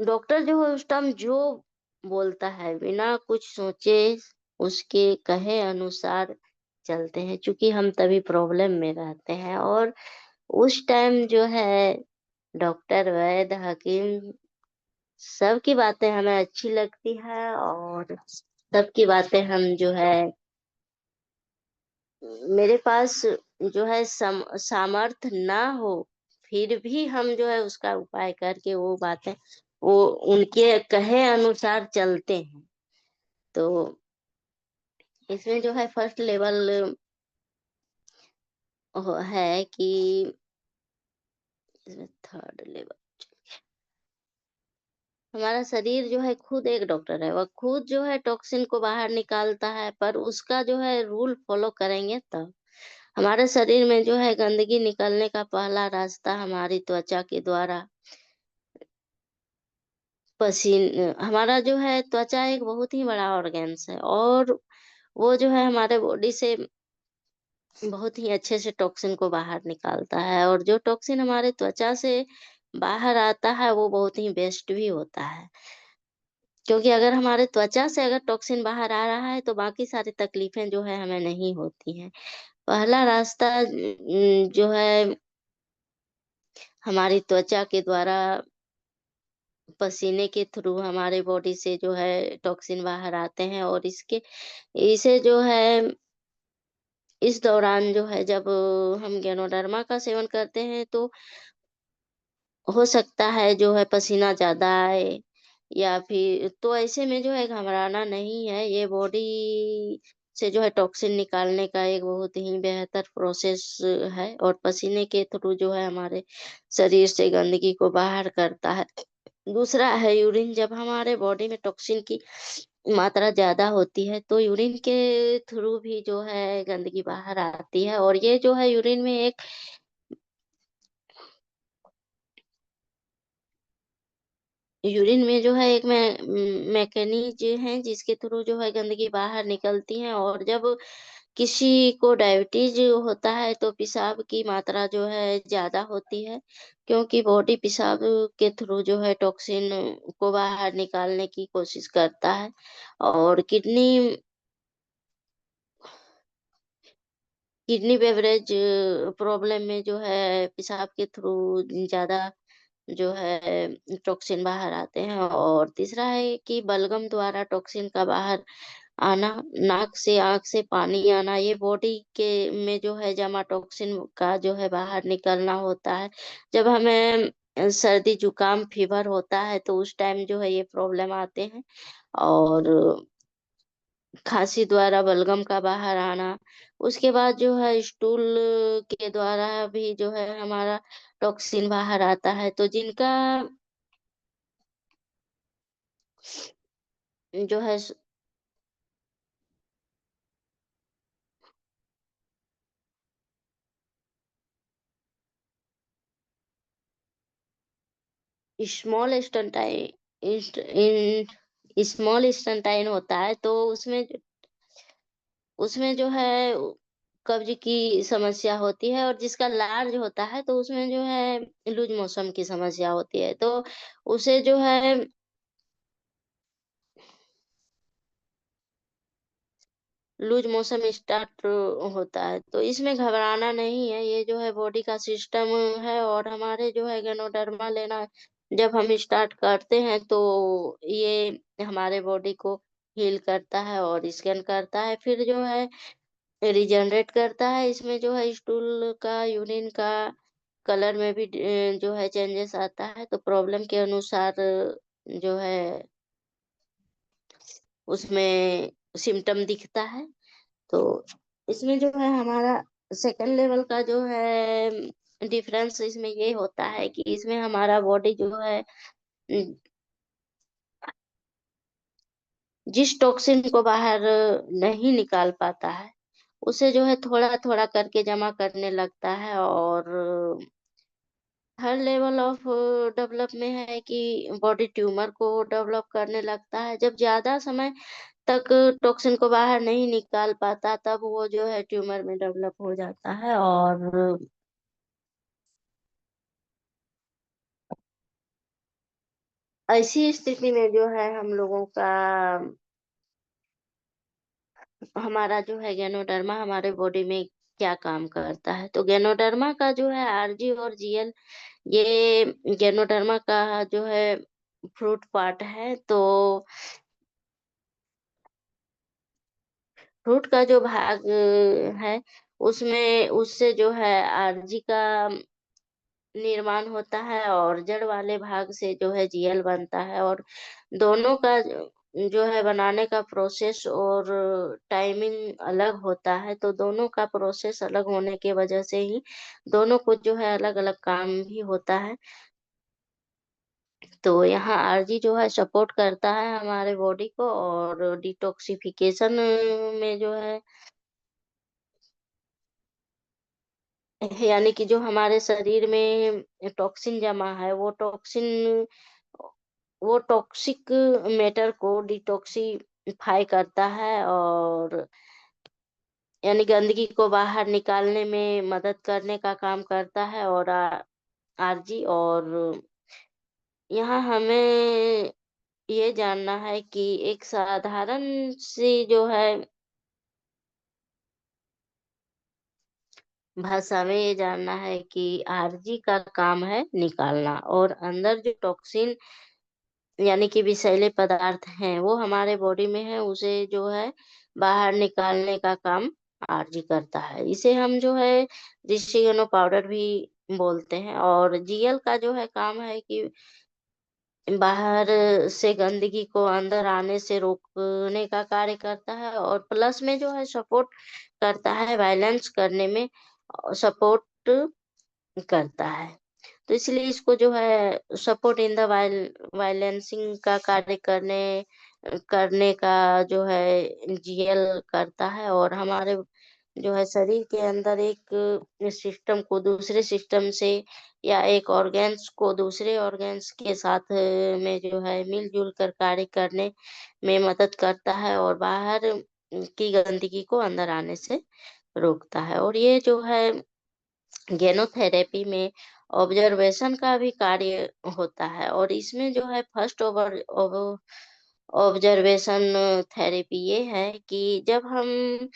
डॉक्टर जो है उस टाइम जो बोलता है, बिना कुछ सोचे उसके कहे अनुसार चलते हैं, क्योंकि हम तभी प्रॉब्लम में रहते हैं। और उस टाइम जो है डॉक्टर, वैद्य, हकीम, सबकी बातें हमें अच्छी लगती है, और सबकी बातें हम जो है मेरे पास जो है सामर्थ्य ना हो, फिर भी हम जो है उसका उपाय करके वो बातें, वो उनके कहे अनुसार चलते हैं। तो इसमें जो है फर्स्ट लेवल है कि इसमें थर्ड लेवल, हमारा शरीर जो है खुद एक डॉक्टर है, वह खुद जो है टॉक्सिन को बाहर निकालता है, पर उसका जो है रूल फॉलो करेंगे तब। हमारे शरीर में जो है गंदगी निकलने का पहला रास्ता हमारी त्वचा के द्वारा हमारा जो है त्वचा एक बहुत ही बड़ा ऑर्गेन्स है, और वो जो है हमारे बॉडी से बहुत ही अच्छे से टॉक्सिन को बाहर निकालता है, और जो टॉक्सिन हमारे त्वचा से बाहर आता है, वो बहुत ही बेस्ट भी होता है। क्योंकि अगर हमारे त्वचा से अगर टॉक्सिन बाहर आ रहा है, तो बाकी सारी तकलीफें जो है हमें नहीं होती हैं। पहला रास्ता जो है हमारी त्वचा के द्वारा पसीने के थ्रू हमारे बॉडी से जो है टॉक्सिन बाहर आते हैं, और इसे जो है इस दौरान जो है जब हम गैनोडर्मा का सेवन करते हैं, तो हो सकता है जो है पसीना ज़्यादा आए, या फिर तो ऐसे में जो है घबराना नहीं है। ये बॉडी से जो है टॉक्सिन निकालने का एक बहुत ही बेहतर प्रोसेस है, और पसीने के थ्रू जो है हमारे शरीर से गंदगी को बाहर करता है। दूसरा है यूरिन, जब हमारे बॉडी में टॉक्सिन की मात्रा ज़्यादा होती है, तो यूरिन के थ्रू भी जो है गंदगी बाहर आती है, और ये जो है यूरिन में एक यूरिन में जो है एक मैकेनिज़्म है, जिसके थ्रू जो है गंदगी बाहर निकलती है, और जब किसी को डायबिटीज होता है तो पेशाब की मात्रा जो है ज़्यादा होती है, क्योंकि बॉडी पेशाब के थ्रू जो है टॉक्सिन को बाहर निकालने की कोशिश करता है। और किडनी बेवरेज प्रॉब्लम में जो है पेशाब के थ्रू ज़्यादा जो है टॉक्सिन बाहर आते हैं। और तीसरा है कि बलगम द्वारा टॉक्सिन का बाहर आना, नाक से आँख से पानी आना, ये बॉडी के में जो है जमा टॉक्सिन का जो है बाहर निकलना होता है। जब हमें सर्दी जुकाम फीवर होता है तो उस टाइम जो है ये प्रॉब्लम आते हैं। और खाँसी द्वारा बलगम का बाहर आना, उसके बाद जो है स्टूल के द्वारा भी जो है हमारा टॉक्सिन बाहर आता है। तो जिनका जो है स्मॉल स्टंटाइन स्मॉल स्टंटाइन होता है तो उसमें जो है कब्ज की समस्या होती है। और जिसका लार्ज होता है तो उसमें जो है लूज मोशन की समस्या होती है। तो उसे जो है लूज मोशन स्टार्ट होता है। तो इसमें घबराना नहीं है, ये जो है बॉडी का सिस्टम है। और हमारे जो है गैनोडर्मा लेना जब हम स्टार्ट करते हैं तो ये हमारे बॉडी को हील करता है और स्कैन करता है, फिर जो है रिजनरेट करता है। इसमें जो है स्टूल का, यूरिन का कलर में भी जो है चेंजेस आता है। तो प्रॉब्लम के अनुसार जो है उसमें सिम्पटम दिखता है। तो इसमें जो है हमारा सेकंड लेवल का जो है डिफरेंस इसमें ये होता है कि इसमें हमारा बॉडी जो है जिस टॉक्सिन को बाहर नहीं निकाल पाता है, उसे जो है थोड़ा-थोड़ा करके जमा करने लगता है। और हर लेवल ऑफ डेवलप में है कि बॉडी ट्यूमर को डेवलप करने लगता है। जब ज़्यादा समय तक टॉक्सिन को बाहर नहीं निकाल पाता, तब वो जो है ट्यूमर में डेवलप हो जाता है। और ऐसी स्थिति में जो है हम लोगों का हमारा जो है गैनोडर्मा हमारे बॉडी में क्या काम करता है। तो गैनोडर्मा का जो है आरजी और जीएल, ये गैनोडर्मा का जो है फ्रूट पार्ट है। तो फ्रूट का जो भाग है उसमें उससे जो है आरजी का निर्माण होता है और जड़ वाले भाग से जो है जीएल बनता है। और दोनों का जो है बनाने का प्रोसेस और टाइमिंग अलग होता है। तो दोनों का प्रोसेस अलग होने की वजह से ही दोनों को जो है अलग-अलग काम भी होता है। तो यहाँ आरजी जो है सपोर्ट करता है हमारे बॉडी को और डिटॉक्सिफिकेशन में जो है यानी कि जो हमारे शरीर में टॉक्सिन जमा है वो टॉक्सिक मैटर को डिटॉक्सिफाई करता है। और यानी गंदगी को बाहर निकालने में मदद करने का काम करता है। और आरजी और यहाँ हमें ये जानना है कि एक साधारण सी जो है भाषा में ये जानना है कि आरजी का काम है निकालना, और अंदर जो टॉक्सिन यानी कि विषैले पदार्थ हैं वो हमारे बॉडी में है, उसे जो है बाहर निकालने का काम आरजी करता है। इसे हम जो है रिस्ट्रिगनो पाउडर भी बोलते हैं। और जीएल का जो है काम है कि बाहर से गंदगी को अंदर आने से रोकने का कार्य करता है। और प्लस में जो है सपोर्ट करता है, बैलेंस करने में सपोर्ट करता है। तो इसलिए इसको जो है सपोर्ट इन द बैलेंसिंग का कार्य करने का जो है जीएल करता है। और हमारे जो है शरीर के अंदर एक सिस्टम को दूसरे सिस्टम से या एक ऑर्गन्स को दूसरे ऑर्गन्स के साथ में जो है मिलजुल कर कार्य करने में मदद करता है। और बाहर की गंदगी को अंदर आने से रोकता है। और ये जो है गेनोथेरेपी में ऑब्जर्वेशन का भी कार्य होता है, और इसमें जो है फर्स्ट ओवर ऑब्जर्वेशन थेरेपी ये है कि जब हम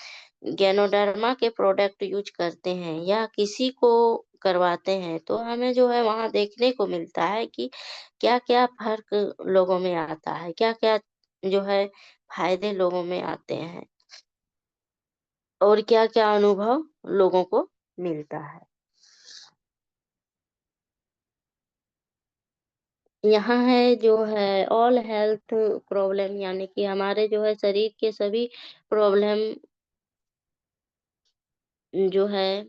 गैनोडर्मा के प्रोडक्ट यूज करते हैं या किसी को करवाते हैं, तो हमें जो है वहाँ देखने को मिलता है कि क्या-क्या फ़र्क लोगों में आता है, क्या-क्या जो है फ़ायदे लोगों में आते हैं और क्या-क्या अनुभव लोगों को मिलता है। यहाँ है जो है ऑल हेल्थ प्रॉब्लम, यानी कि हमारे जो है शरीर के सभी प्रॉब्लम जो है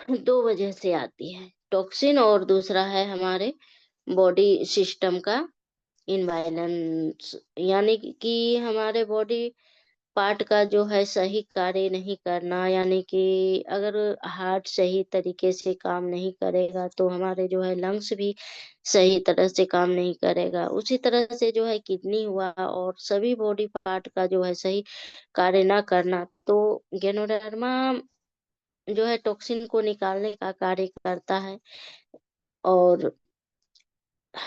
2 वजह से आती है, टॉक्सिन और दूसरा है हमारे बॉडी सिस्टम का इम्बैलेंस, यानी कि हमारे बॉडी पार्ट का जो है सही कार्य नहीं करना, यानी कि अगर हार्ट सही तरीके से काम नहीं करेगा, तो हमारे जो है लंग्स भी सही तरह से काम नहीं करेगा। उसी तरह से जो है किडनी हुआ और सभी बॉडी पार्ट का जो है सही कार्य ना करना, तो गैनोडर्मा जो है टॉक्सिन को निकालने का कार्य करता है और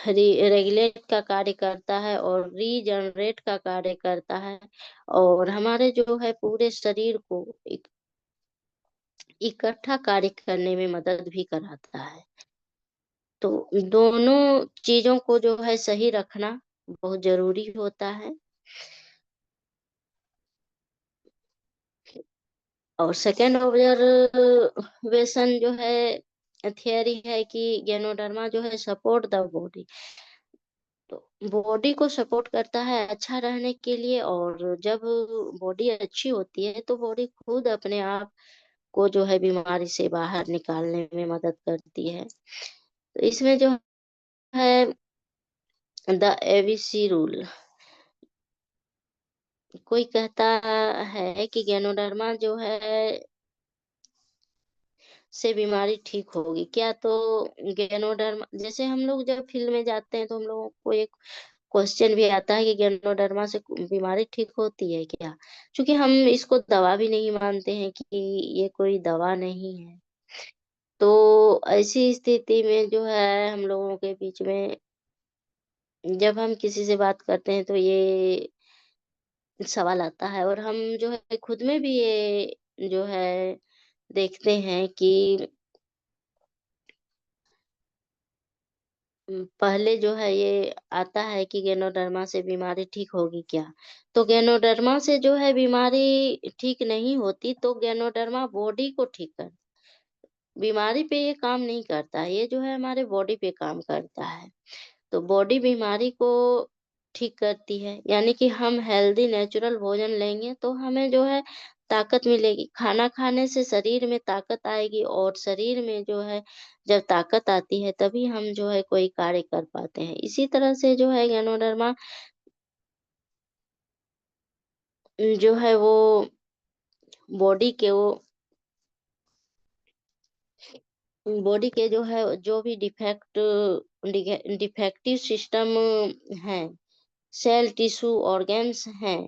रेगुलेट का कार्य करता है और रीजनरेट का कार्य करता है, और हमारे जो है पूरे शरीर को इकट्ठा कार्य करने में मदद भी कराता है। तो दोनों चीज़ों को जो है सही रखना बहुत ज़रूरी होता है। और सेकंड ऑब्जर्वेशन जो है थियरी है कि गैनोडर्मा जो है सपोर्ट द बॉडी, तो बॉडी को सपोर्ट करता है अच्छा रहने के लिए, और जब बॉडी अच्छी होती है तो बॉडी खुद अपने आप को जो है बीमारी से बाहर निकालने में मदद करती है। तो इसमें जो है द एबीसी रूल, कोई कहता है कि गैनोडर्मा जो है से बीमारी ठीक होगी क्या? तो गैनोडर्मा जैसे हम लोग जब फील्ड में जाते हैं तो हम लोगों को एक क्वेश्चन भी आता है कि गैनोडर्मा से बीमारी ठीक होती है क्या? क्योंकि हम इसको दवा भी नहीं मानते हैं कि ये कोई दवा नहीं है। तो ऐसी स्थिति में जो है हम लोगों के बीच में जब हम किसी से बात करते हैं तो ये सवाल आता है, और हम जो है खुद में भी ये जो है देखते हैं कि पहले जो है ये आता है कि गैनोडर्मा से बीमारी ठीक होगी क्या? तो गैनोडर्मा से जो है बीमारी ठीक नहीं होती, तो गैनोडर्मा बॉडी को ठीक कर, बीमारी पे ये काम नहीं करता है, ये जो है हमारे बॉडी पे काम करता है। तो बॉडी बीमारी को ठीक करती है, यानी कि हम हेल्दी नेचुरल भोजन लेंगे तो हमें जो है ताकत मिलेगी। खाना खाने से शरीर में ताकत आएगी, और शरीर में जो है जब ताकत आती है तभी हम जो है कोई कार्य कर पाते हैं। इसी तरह से जो है गैनोडर्मा जो है वो बॉडी के वो बॉडी के जो है जो भी डिफेक्टिव सिस्टम हैं, सेल, टिश्यू, ऑर्गन्स हैं,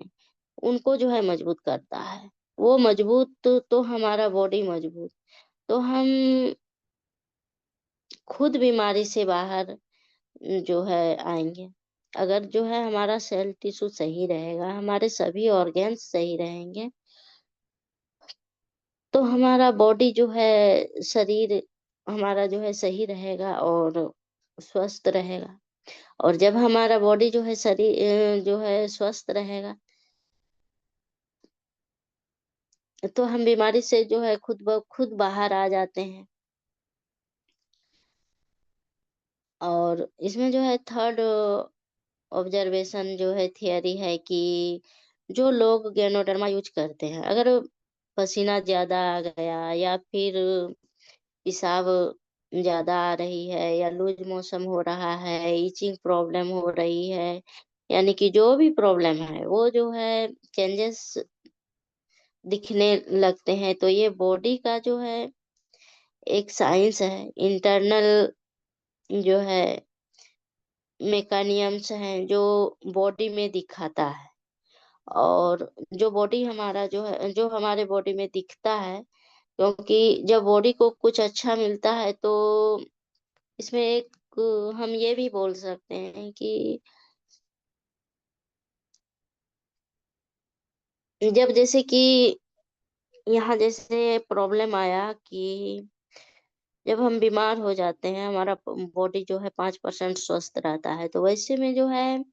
उनको जो है मजबूत करता है। वो मजबूत तो हमारा बॉडी मजबूत, तो हम खुद बीमारी से बाहर जो है आएँगे। अगर जो है हमारा सेल टिश्यू सही रहेगा, हमारे सभी ऑर्गन्स सही रहेंगे, तो हमारा बॉडी जो है शरीर हमारा जो है सही रहेगा और स्वस्थ रहेगा। और जब हमारा बॉडी जो है जो है स्वस्थ रहेगा, तो हम बीमारी से जो है खुद ब खुद बाहर आ जाते हैं। और इसमें जो है थर्ड ऑब्जर्वेशन जो है थियरी है कि जो लोग गैनोडर्मा यूज़ करते हैं, अगर पसीना ज़्यादा आ गया या फिर पेशाब ज़्यादा आ रही है या लूज़ मोशन हो रहा है, इचिंग प्रॉब्लम हो रही है, यानी कि जो भी प्रॉब्लम है, वो जो है चेंजेस दिखने लगते हैं, तो ये बॉडी का जो है एक साइंस है, इंटरनल जो है मैकेनिज़म्स हैं जो बॉडी में दिखाता है। और जो बॉडी हमारा जो है, जो हमारे बॉडी में दिखता है, क्योंकि जब बॉडी को कुछ अच्छा मिलता है तो इसमें एक हम ये भी बोल सकते हैं कि जब जैसे कि यहाँ जैसे प्रॉब्लम आया कि जब हम बीमार हो जाते हैं, हमारा बॉडी जो है 5% स्वस्थ रहता है, तो वैसे में जो है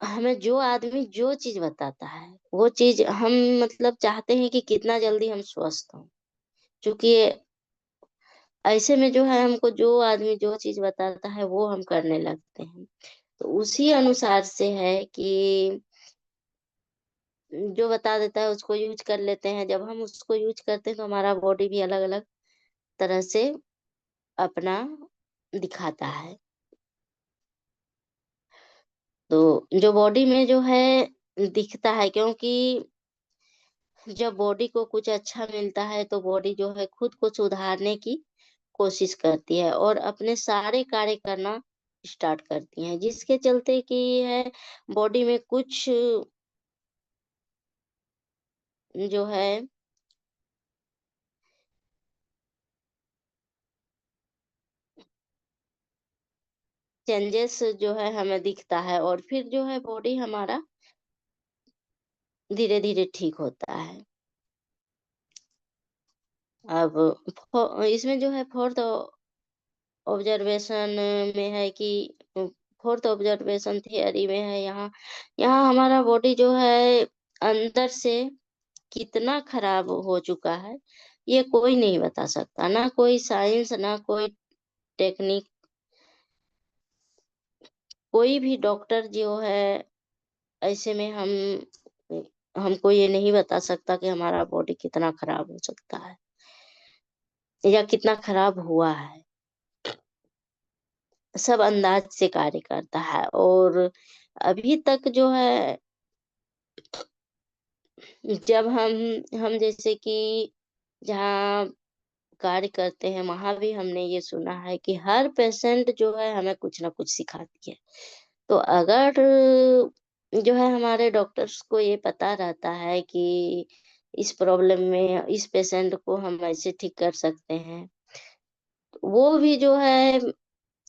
हमें जो आदमी जो चीज बताता है वो चीज हम मतलब चाहते हैं कि कितना जल्दी हम स्वस्थ हों, क्योंकि ऐसे में जो है हमको जो आदमी जो चीज बताता है वो हम करने लगते हैं। तो उसी अनुसार से है कि जो बता देता है उसको यूज कर लेते हैं। जब हम उसको यूज करते हैं तो हमारा बॉडी भी अलग अलग तरह से अपना दिखाता है। तो जो बॉडी में जो है दिखता है, क्योंकि जब बॉडी को कुछ अच्छा मिलता है तो बॉडी जो है खुद को सुधारने की कोशिश करती है और अपने सारे कार्य करना स्टार्ट करती है, जिसके चलते कि है बॉडी में कुछ जो है चेंजेस जो है हमें दिखता है और फिर जो है बॉडी हमारा धीरे धीरे ठीक होता है। अब इसमें जो है फोर्थ ऑब्जर्वेशन में है कि फोर्थ ऑब्जर्वेशन थियरी में है, यहाँ यहाँ हमारा बॉडी जो है अंदर से कितना खराब हो चुका है ये कोई नहीं बता सकता, ना कोई साइंस ना कोई टेक्निक, कोई भी डॉक्टर जो है ऐसे में हमको ये नहीं बता सकता कि हमारा बॉडी कितना खराब हो सकता है या कितना खराब हुआ है। सब अंदाज से कार्य करता है और अभी तक जो है जब हम जैसे कि जहाँ कार्य करते हैं वहां भी हमने ये सुना है कि हर पेशेंट जो है हमें कुछ ना कुछ सिखाती है। तो अगर जो है हमारे डॉक्टर्स को ये पता रहता है कि इस प्रॉब्लम में इस पेशेंट को हम ऐसे ठीक कर सकते हैं, तो वो भी जो है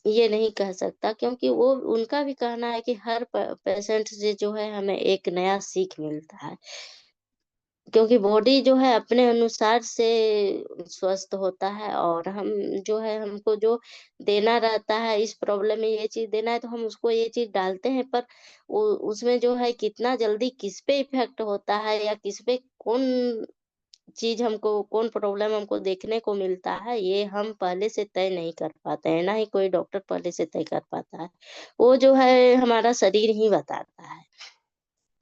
ये नहीं कह सकता, क्योंकि वो उनका भी कहना है कि हर पेशेंट से जो है हमें एक नया सीख मिलता है, क्योंकि बॉडी जो है अपने अनुसार से स्वस्थ होता है और हम जो है हमको जो देना रहता है इस प्रॉब्लम में ये चीज देना है तो हम उसको ये चीज डालते हैं, पर उसमें जो है कितना जल्दी किस पे इफेक्ट होता है या किस पे कौन चीज हमको कौन प्रॉब्लम हमको देखने को मिलता है ये हम पहले से तय नहीं कर पाते हैं, ना ही कोई डॉक्टर पहले से तय कर पाता है। वो जो है हमारा शरीर ही बताता है।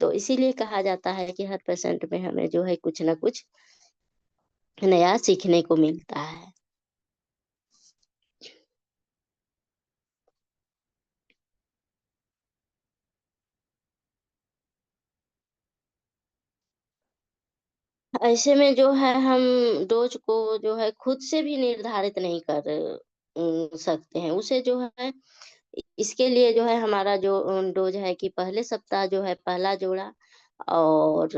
तो इसीलिए कहा जाता है कि हर पेशेंट में हमें जो है कुछ ना कुछ नया सीखने को मिलता है। ऐसे में जो है हम डोज को जो है खुद से भी निर्धारित नहीं कर सकते हैं। उसे जो है इसके लिए जो है हमारा जो डोज है कि पहले सप्ताह जो है पहला जोड़ा और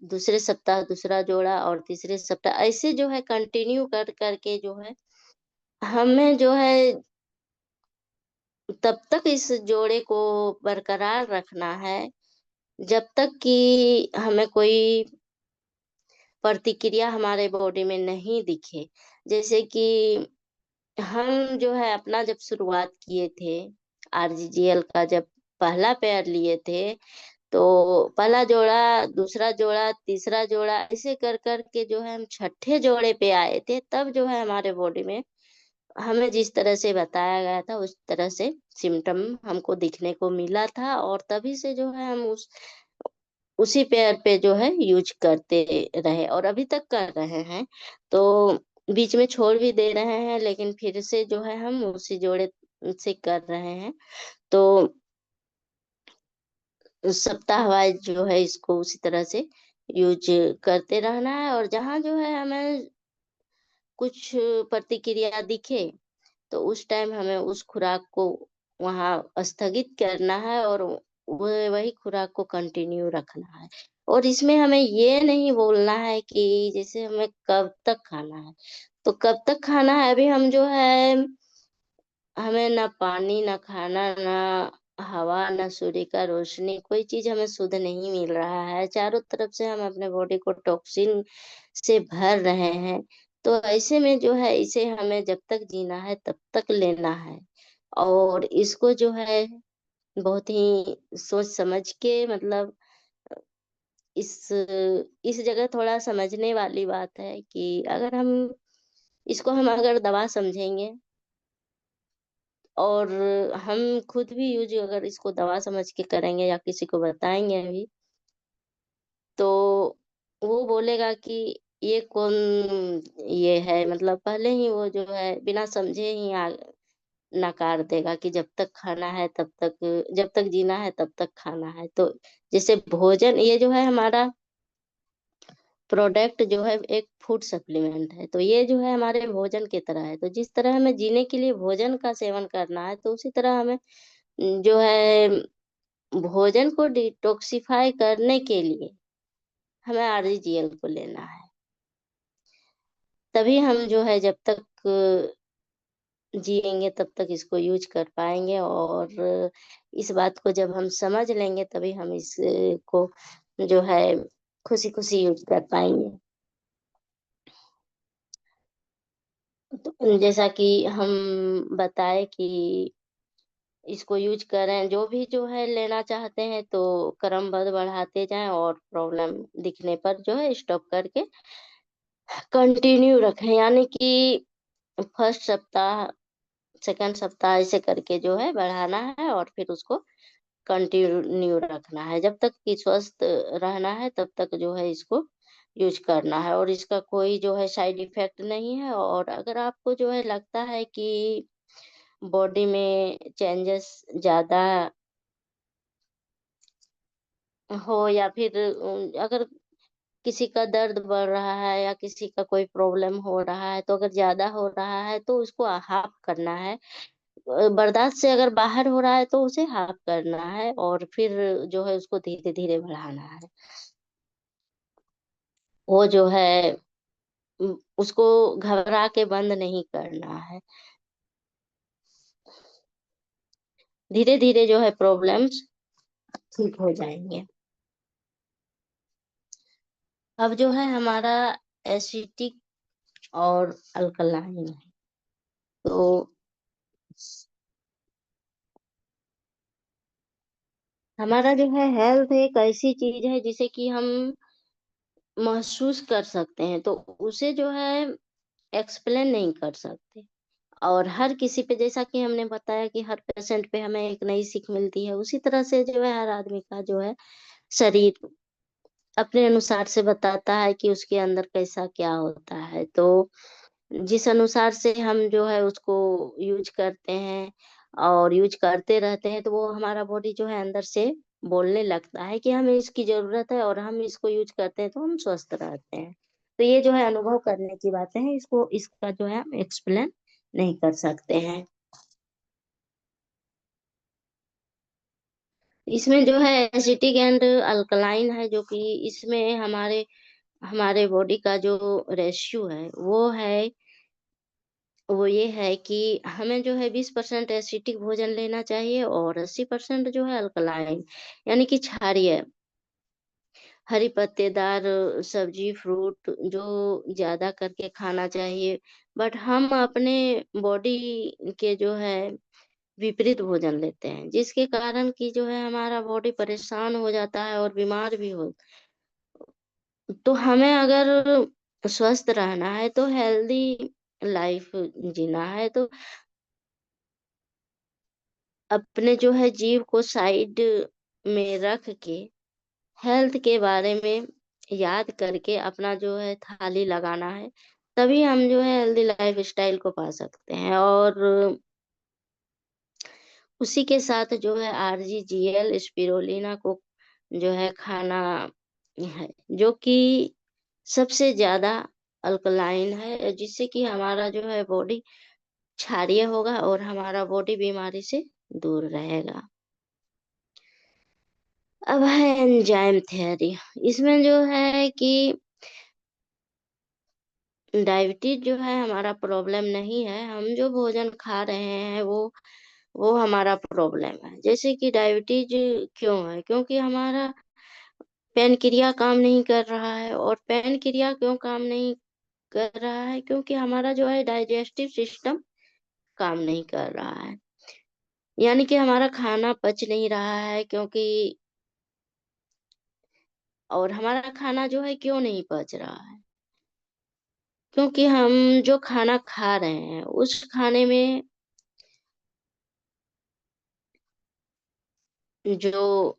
दूसरे सप्ताह दूसरा जोड़ा और तीसरे सप्ताह ऐसे जो है कंटिन्यू कर करके जो है हमें जो है तब तक इस जोड़े को बरकरार रखना है जब तक कि हमें कोई प्रतिक्रिया हमारे बॉडी में नहीं दिखे। जैसे कि हम जो है अपना जब शुरुआत किए थे आरजीजीएल का, जब पहला पेयर लिए थे तो पहला जोड़ा दूसरा जोड़ा तीसरा जोड़ा ऐसे कर कर के जो है हम छठे जोड़े पे आए थे, तब जो है हमारे बॉडी में हमें जिस तरह से बताया गया था उस तरह से सिम्टम हमको दिखने को मिला था और तभी से जो है हम उसी पेयर पे जो है यूज करते रहे और अभी तक कर रहे हैं। तो बीच में छोड़ भी दे रहे हैं लेकिन फिर से जो है हम उसी जोड़े से कर रहे हैं। तो सप्ताह वाइज जो है इसको उसी तरह से यूज करते रहना है और जहाँ जो है हमें कुछ प्रतिक्रिया दिखे तो उस टाइम हमें उस खुराक को वहाँ स्थगित करना है और वो वही खुराक को कंटिन्यू रखना है। और इसमें हमें ये नहीं बोलना है कि जैसे हमें कब तक खाना है, तो कब तक खाना है, अभी हम जो है हमें ना पानी, ना खाना, ना हवा, ना सूर्य का रोशनी, कोई चीज हमें शुद्ध नहीं मिल रहा है। चारों तरफ से हम अपने बॉडी को टॉक्सिन से भर रहे हैं। तो ऐसे में जो है इसे हमें जब तक जीना है तब तक लेना है। और इसको जो है बहुत ही सोच समझ के, मतलब इस जगह थोड़ा समझने वाली बात है कि अगर हम अगर दवा समझेंगे और हम खुद भी यूज अगर इसको दवा समझ के करेंगे या किसी को बताएंगे भी, तो वो बोलेगा कि ये कौन ये है, मतलब पहले ही वो जो है बिना समझे ही नकार देगा कि जब तक खाना है तब तक, जब तक जीना है तब तक खाना है। तो जैसे भोजन ये जो है हमारा प्रोडक्ट जो है एक फूड सप्लीमेंट है, तो ये जो है हमारे भोजन की तरह है। तो जिस तरह हमें जीने के लिए भोजन का सेवन करना है, तो उसी तरह हमें जो है भोजन को डिटॉक्सिफाई करने के लिए हमें आरजीजीएल को लेना है। तभी हम जो है जब तक जिएंगे तब तक इसको यूज कर पाएंगे। और इस बात को जब हम समझ लेंगे तभी हम इसको जो है खुशी खुशी यूज कर पाएंगे। तो जैसा कि हम बताए कि इसको यूज करें, जो भी जो है लेना चाहते हैं तो क्रमबद्ध बढ़ाते जाएं और प्रॉब्लम दिखने पर जो है स्टॉप करके कंटिन्यू रखें। यानी कि फर्स्ट सप्ताह, सेकंड सप्ताह ऐसे करके जो है बढ़ाना है और फिर उसको कंटिन्यू रखना है। जब तक कि स्वस्थ रहना है तब तक जो है इसको यूज करना है। और इसका कोई जो है साइड इफेक्ट नहीं है। और अगर आपको जो है लगता है कि बॉडी में चेंजेस ज्यादा हो, या फिर अगर किसी का दर्द बढ़ रहा है या किसी का कोई प्रॉब्लम हो रहा है, तो अगर ज्यादा हो रहा है तो उसको हाफ करना है। बर्दाश्त से अगर बाहर हो रहा है तो उसे हाफ करना है और फिर जो है उसको धीरे धीरे बढ़ाना है। वो जो है उसको घबरा के बंद नहीं करना है। धीरे धीरे जो है प्रॉब्लम्स ठीक हो जाएंगे। अब जो है हमारा एसिटिक और अल्कलाइन है। तो हमारा जो है हेल्थ एक ऐसी चीज है जिसे कि हम महसूस कर सकते हैं, तो उसे जो है एक्सप्लेन नहीं कर सकते। और हर किसी पे, जैसा कि हमने बताया कि हर पेशेंट पे हमें एक नई सीख मिलती है, उसी तरह से जो है हर आदमी का जो है शरीर अपने अनुसार से बताता है कि उसके अंदर कैसा क्या होता है। तो जिस अनुसार से हम जो है उसको यूज करते हैं और यूज करते रहते हैं, तो वो हमारा बॉडी जो है अंदर से बोलने लगता है कि हमें इसकी जरूरत है और हम इसको यूज करते हैं तो हम स्वस्थ रहते हैं। तो ये जो है अनुभव करने की बातें हैं, इसको इसका जो है हम एक्सप्लेन नहीं कर सकते हैं। इसमें जो है एसिटिक एंड अल्कलाइन है, जो कि इसमें हमारे हमारे बॉडी का जो रेशियो है वो ये है कि हमें जो है 20% एसिटिक भोजन लेना चाहिए और 80% जो है अल्कलाइन, यानी कि क्षारीय हरी पत्तेदार सब्जी फ्रूट जो ज्यादा करके खाना चाहिए। बट हम अपने बॉडी के जो है विपरीत भोजन लेते हैं, जिसके कारण कि जो है हमारा बॉडी परेशान हो जाता है और बीमार भी हो। तो हमें अगर स्वस्थ रहना है तो हेल्दी लाइफ जीना है, तो अपने जो है जीव को साइड में रख के हेल्थ के बारे में याद करके अपना जो है थाली लगाना है। तभी हम जो है हेल्दी लाइफ स्टाइल को पा सकते हैं। और उसी के साथ जो है आरजीजीएल स्पिरुलिना को जो है खाना है, जो कि सबसे ज्यादा अल्कलाइन है, जिससे कि हमारा जो है बॉडी क्षारीय होगा और हमारा बॉडी बीमारी से दूर रहेगा। अब है एंजाइम थ्योरी। इसमें जो है कि डायबिटीज जो है हमारा प्रॉब्लम नहीं है, हम जो भोजन खा रहे हैं वो हमारा प्रॉब्लम है। जैसे कि डायबिटीज क्यों है? क्योंकि हमारा पेनक्रिया काम नहीं कर रहा है। और पेनक्रिया क्यों काम नहीं कर रहा है? क्योंकि हमारा जो है डाइजेस्टिव सिस्टम काम नहीं कर रहा है। यानी कि हमारा खाना पच नहीं रहा है। क्योंकि और हमारा खाना जो है क्यों नहीं पच रहा है? क्योंकि हम जो खाना खा रहे हैं उस खाने में जो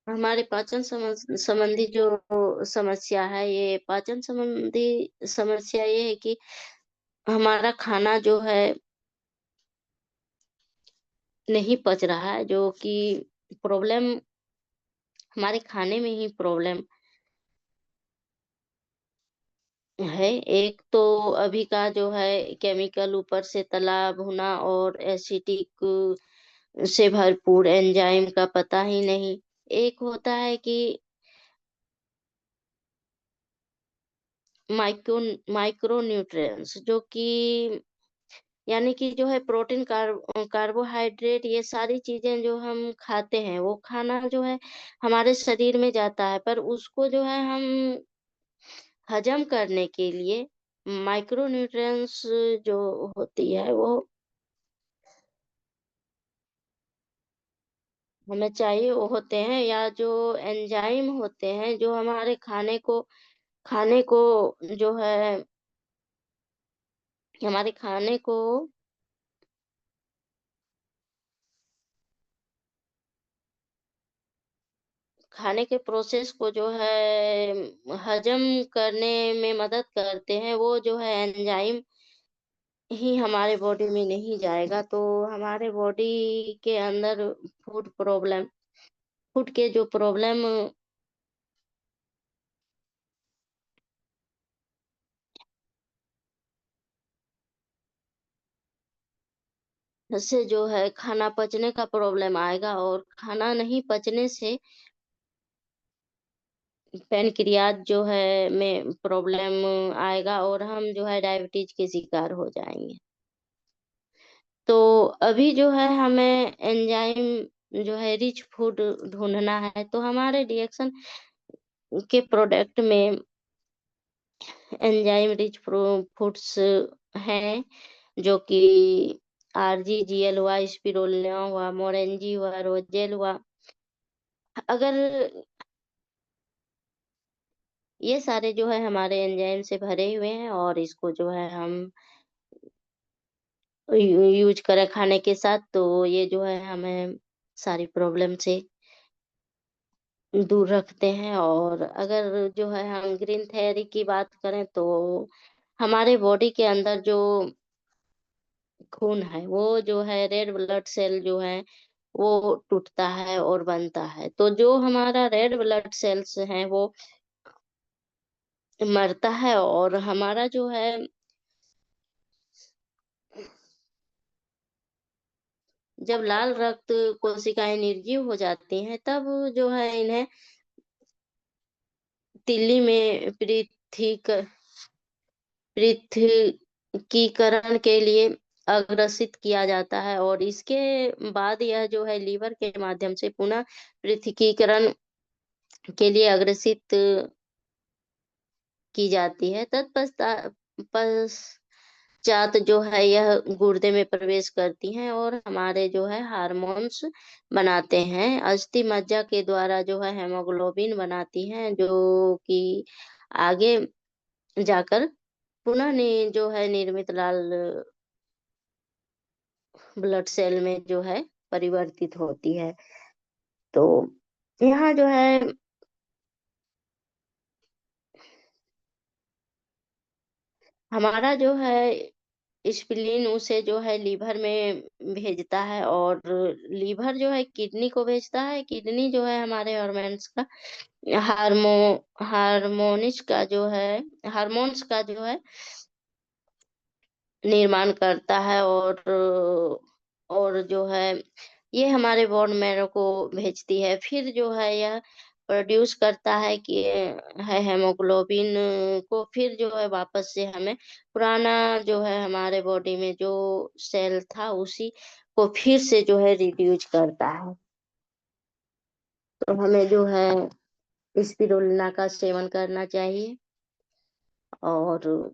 हमारे पाचन संबंधी जो समस्या है, ये पाचन संबंधी समस्या ये है कि हमारा खाना जो है नहीं पच रहा है। जो कि प्रॉब्लम हमारे खाने में ही प्रॉब्लम है। एक तो अभी का जो है केमिकल, ऊपर से तला भुना और एसिडिक से भरपूर, एंजाइम का पता ही नहीं। एक होता है कि माइक्रो माइक्रो न्यूट्रिएंट्स, जो कि यानी कि जो है प्रोटीन, कार्बोहाइड्रेट, ये सारी चीजें जो हम खाते हैं वो खाना जो है हमारे शरीर में जाता है, पर उसको जो है हम हजम करने के लिए माइक्रो न्यूट्रिएंट्स जो होती है वो हमें चाहिए। वो होते हैं, या जो एंजाइम होते हैं जो हमारे खाने को जो है हमारे खाने के प्रोसेस को जो है हजम करने में मदद करते हैं। वो जो है एंजाइम ही हमारे बॉडी में नहीं जाएगा, तो हमारे बॉडी के अंदर फूड के जो प्रॉब्लम से जो है खाना पचने का प्रॉब्लम आएगा। और खाना नहीं पचने से पेनक्रियाज जो है में प्रॉब्लम आएगा, और हम जो है डायबिटीज के शिकार हो जाएंगे। तो अभी जो है हमें एंजाइम जो है रिच फूड ढूंढना है। तो हमारे रिएक्शन के प्रोडक्ट में एंजाइम रिच फूड्स हैं, जो कि RGGL हुआ, स्पिरुलिना हुआ, मोरेंजी हुआ, रोजेल हुआ। अगर ये सारे जो है हमारे एंजाइम से भरे हुए हैं, और इसको जो है हम यूज करें खाने के साथ, तो ये जो है हमें सारी प्रॉब्लम से दूर रखते हैं। और अगर जो है हम ग्रीन थेरेपी की बात करें, तो हमारे बॉडी के अंदर जो खून है वो जो है रेड ब्लड सेल जो है वो टूटता है और बनता है। तो जो हमारा रेड ब्लड सेल्स हैं वो मरता है, और हमारा जो है जब लाल रक्त कोशिकाएं निर्जीव हो जाती हैं, तब जो है इन्हें तिल्ली में पृथकीकरण के लिए अग्रेषित किया जाता है। और इसके बाद यह जो है लीवर के माध्यम से पुनः पृथकीकरण के लिए अग्रेषित की जाती है। पश्चात जो है यह गुर्दे में प्रवेश करती हैं और हमारे जो है हार्मोन्स बनाते हैं। अस्थि मज्जा के द्वारा जो है हेमोग्लोबिन बनाती हैं, जो कि आगे जाकर पुनः जो है निर्मित लाल ब्लड सेल में जो है परिवर्तित होती है। तो यहाँ जो है हमारा जो है स्प्लीन उसे जो है लीवर में भेजता है, और लीवर जो है किडनी को भेजता है। किडनी जो है हमारे हॉर्मोन्स का हार्मो हार्मोनिस का जो है हार्मोन्स का जो है निर्माण करता है, और जो है ये हमारे बोन मैरो को भेजती है। फिर जो है यह प्रोड्यूस करता है कि है हेमोग्लोबिन को, फिर जो है वापस से हमें पुराना जो है हमारे बॉडी में जो सेल था उसी को फिर से जो है रिड्यूस करता है। तो हमें जो है स्पिरुलिना का सेवन करना चाहिए, और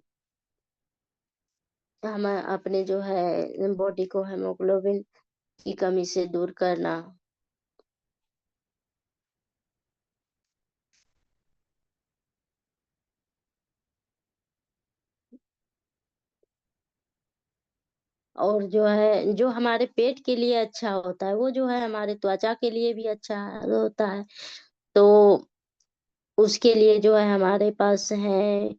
हम अपने जो है बॉडी को हेमोग्लोबिन की कमी से दूर करना। और जो है जो हमारे पेट के लिए अच्छा होता है वो जो है हमारे त्वचा के लिए भी अच्छा होता है। तो उसके लिए जो है हमारे पास है,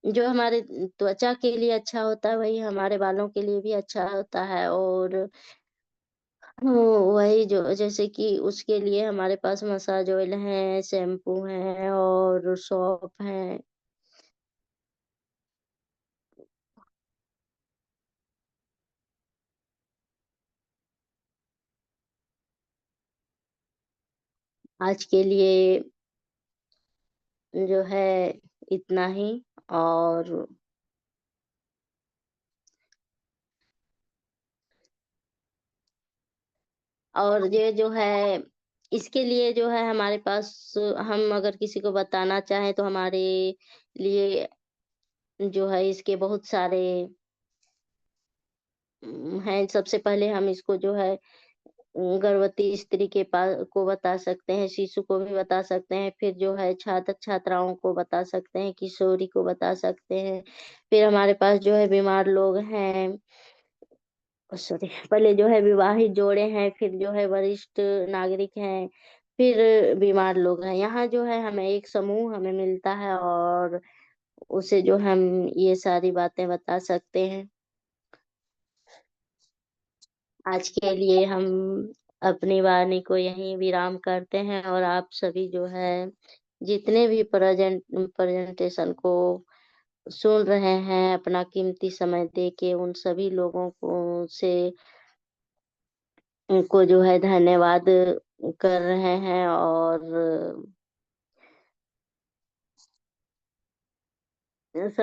जो हमारे त्वचा के लिए अच्छा होता है वही हमारे बालों के लिए भी अच्छा होता है। और वही जो जैसे कि उसके लिए हमारे पास मसाज ऑयल है, शैम्पू है और सोप है। आज के लिए जो है इतना ही। और ये जो है इसके लिए जो है हमारे पास, हम अगर किसी को बताना चाहें तो हमारे लिए जो है इसके बहुत सारे हैं। सबसे पहले हम इसको जो है गर्भवती स्त्री के पास को बता सकते हैं, शिशु को भी बता सकते हैं, फिर जो है छात्र छात्राओं को बता सकते हैं, किशोरी को बता सकते हैं। फिर हमारे पास जो है बीमार लोग हैं, सॉरी, पहले जो है विवाहित जोड़े हैं, फिर जो है वरिष्ठ नागरिक हैं, फिर बीमार लोग हैं। यहाँ जो है हमें एक समूह हमें मिलता है, और उसे जो हम ये सारी बातें बता सकते हैं। आज के लिए हम अपनी वाणी को यहीं विराम करते हैं, और आप सभी जो है जितने भी प्रेजेंटेशन को सुन रहे हैं, अपना कीमती समय दे के उन सभी लोगों को से उनको जो है धन्यवाद कर रहे हैं। और सब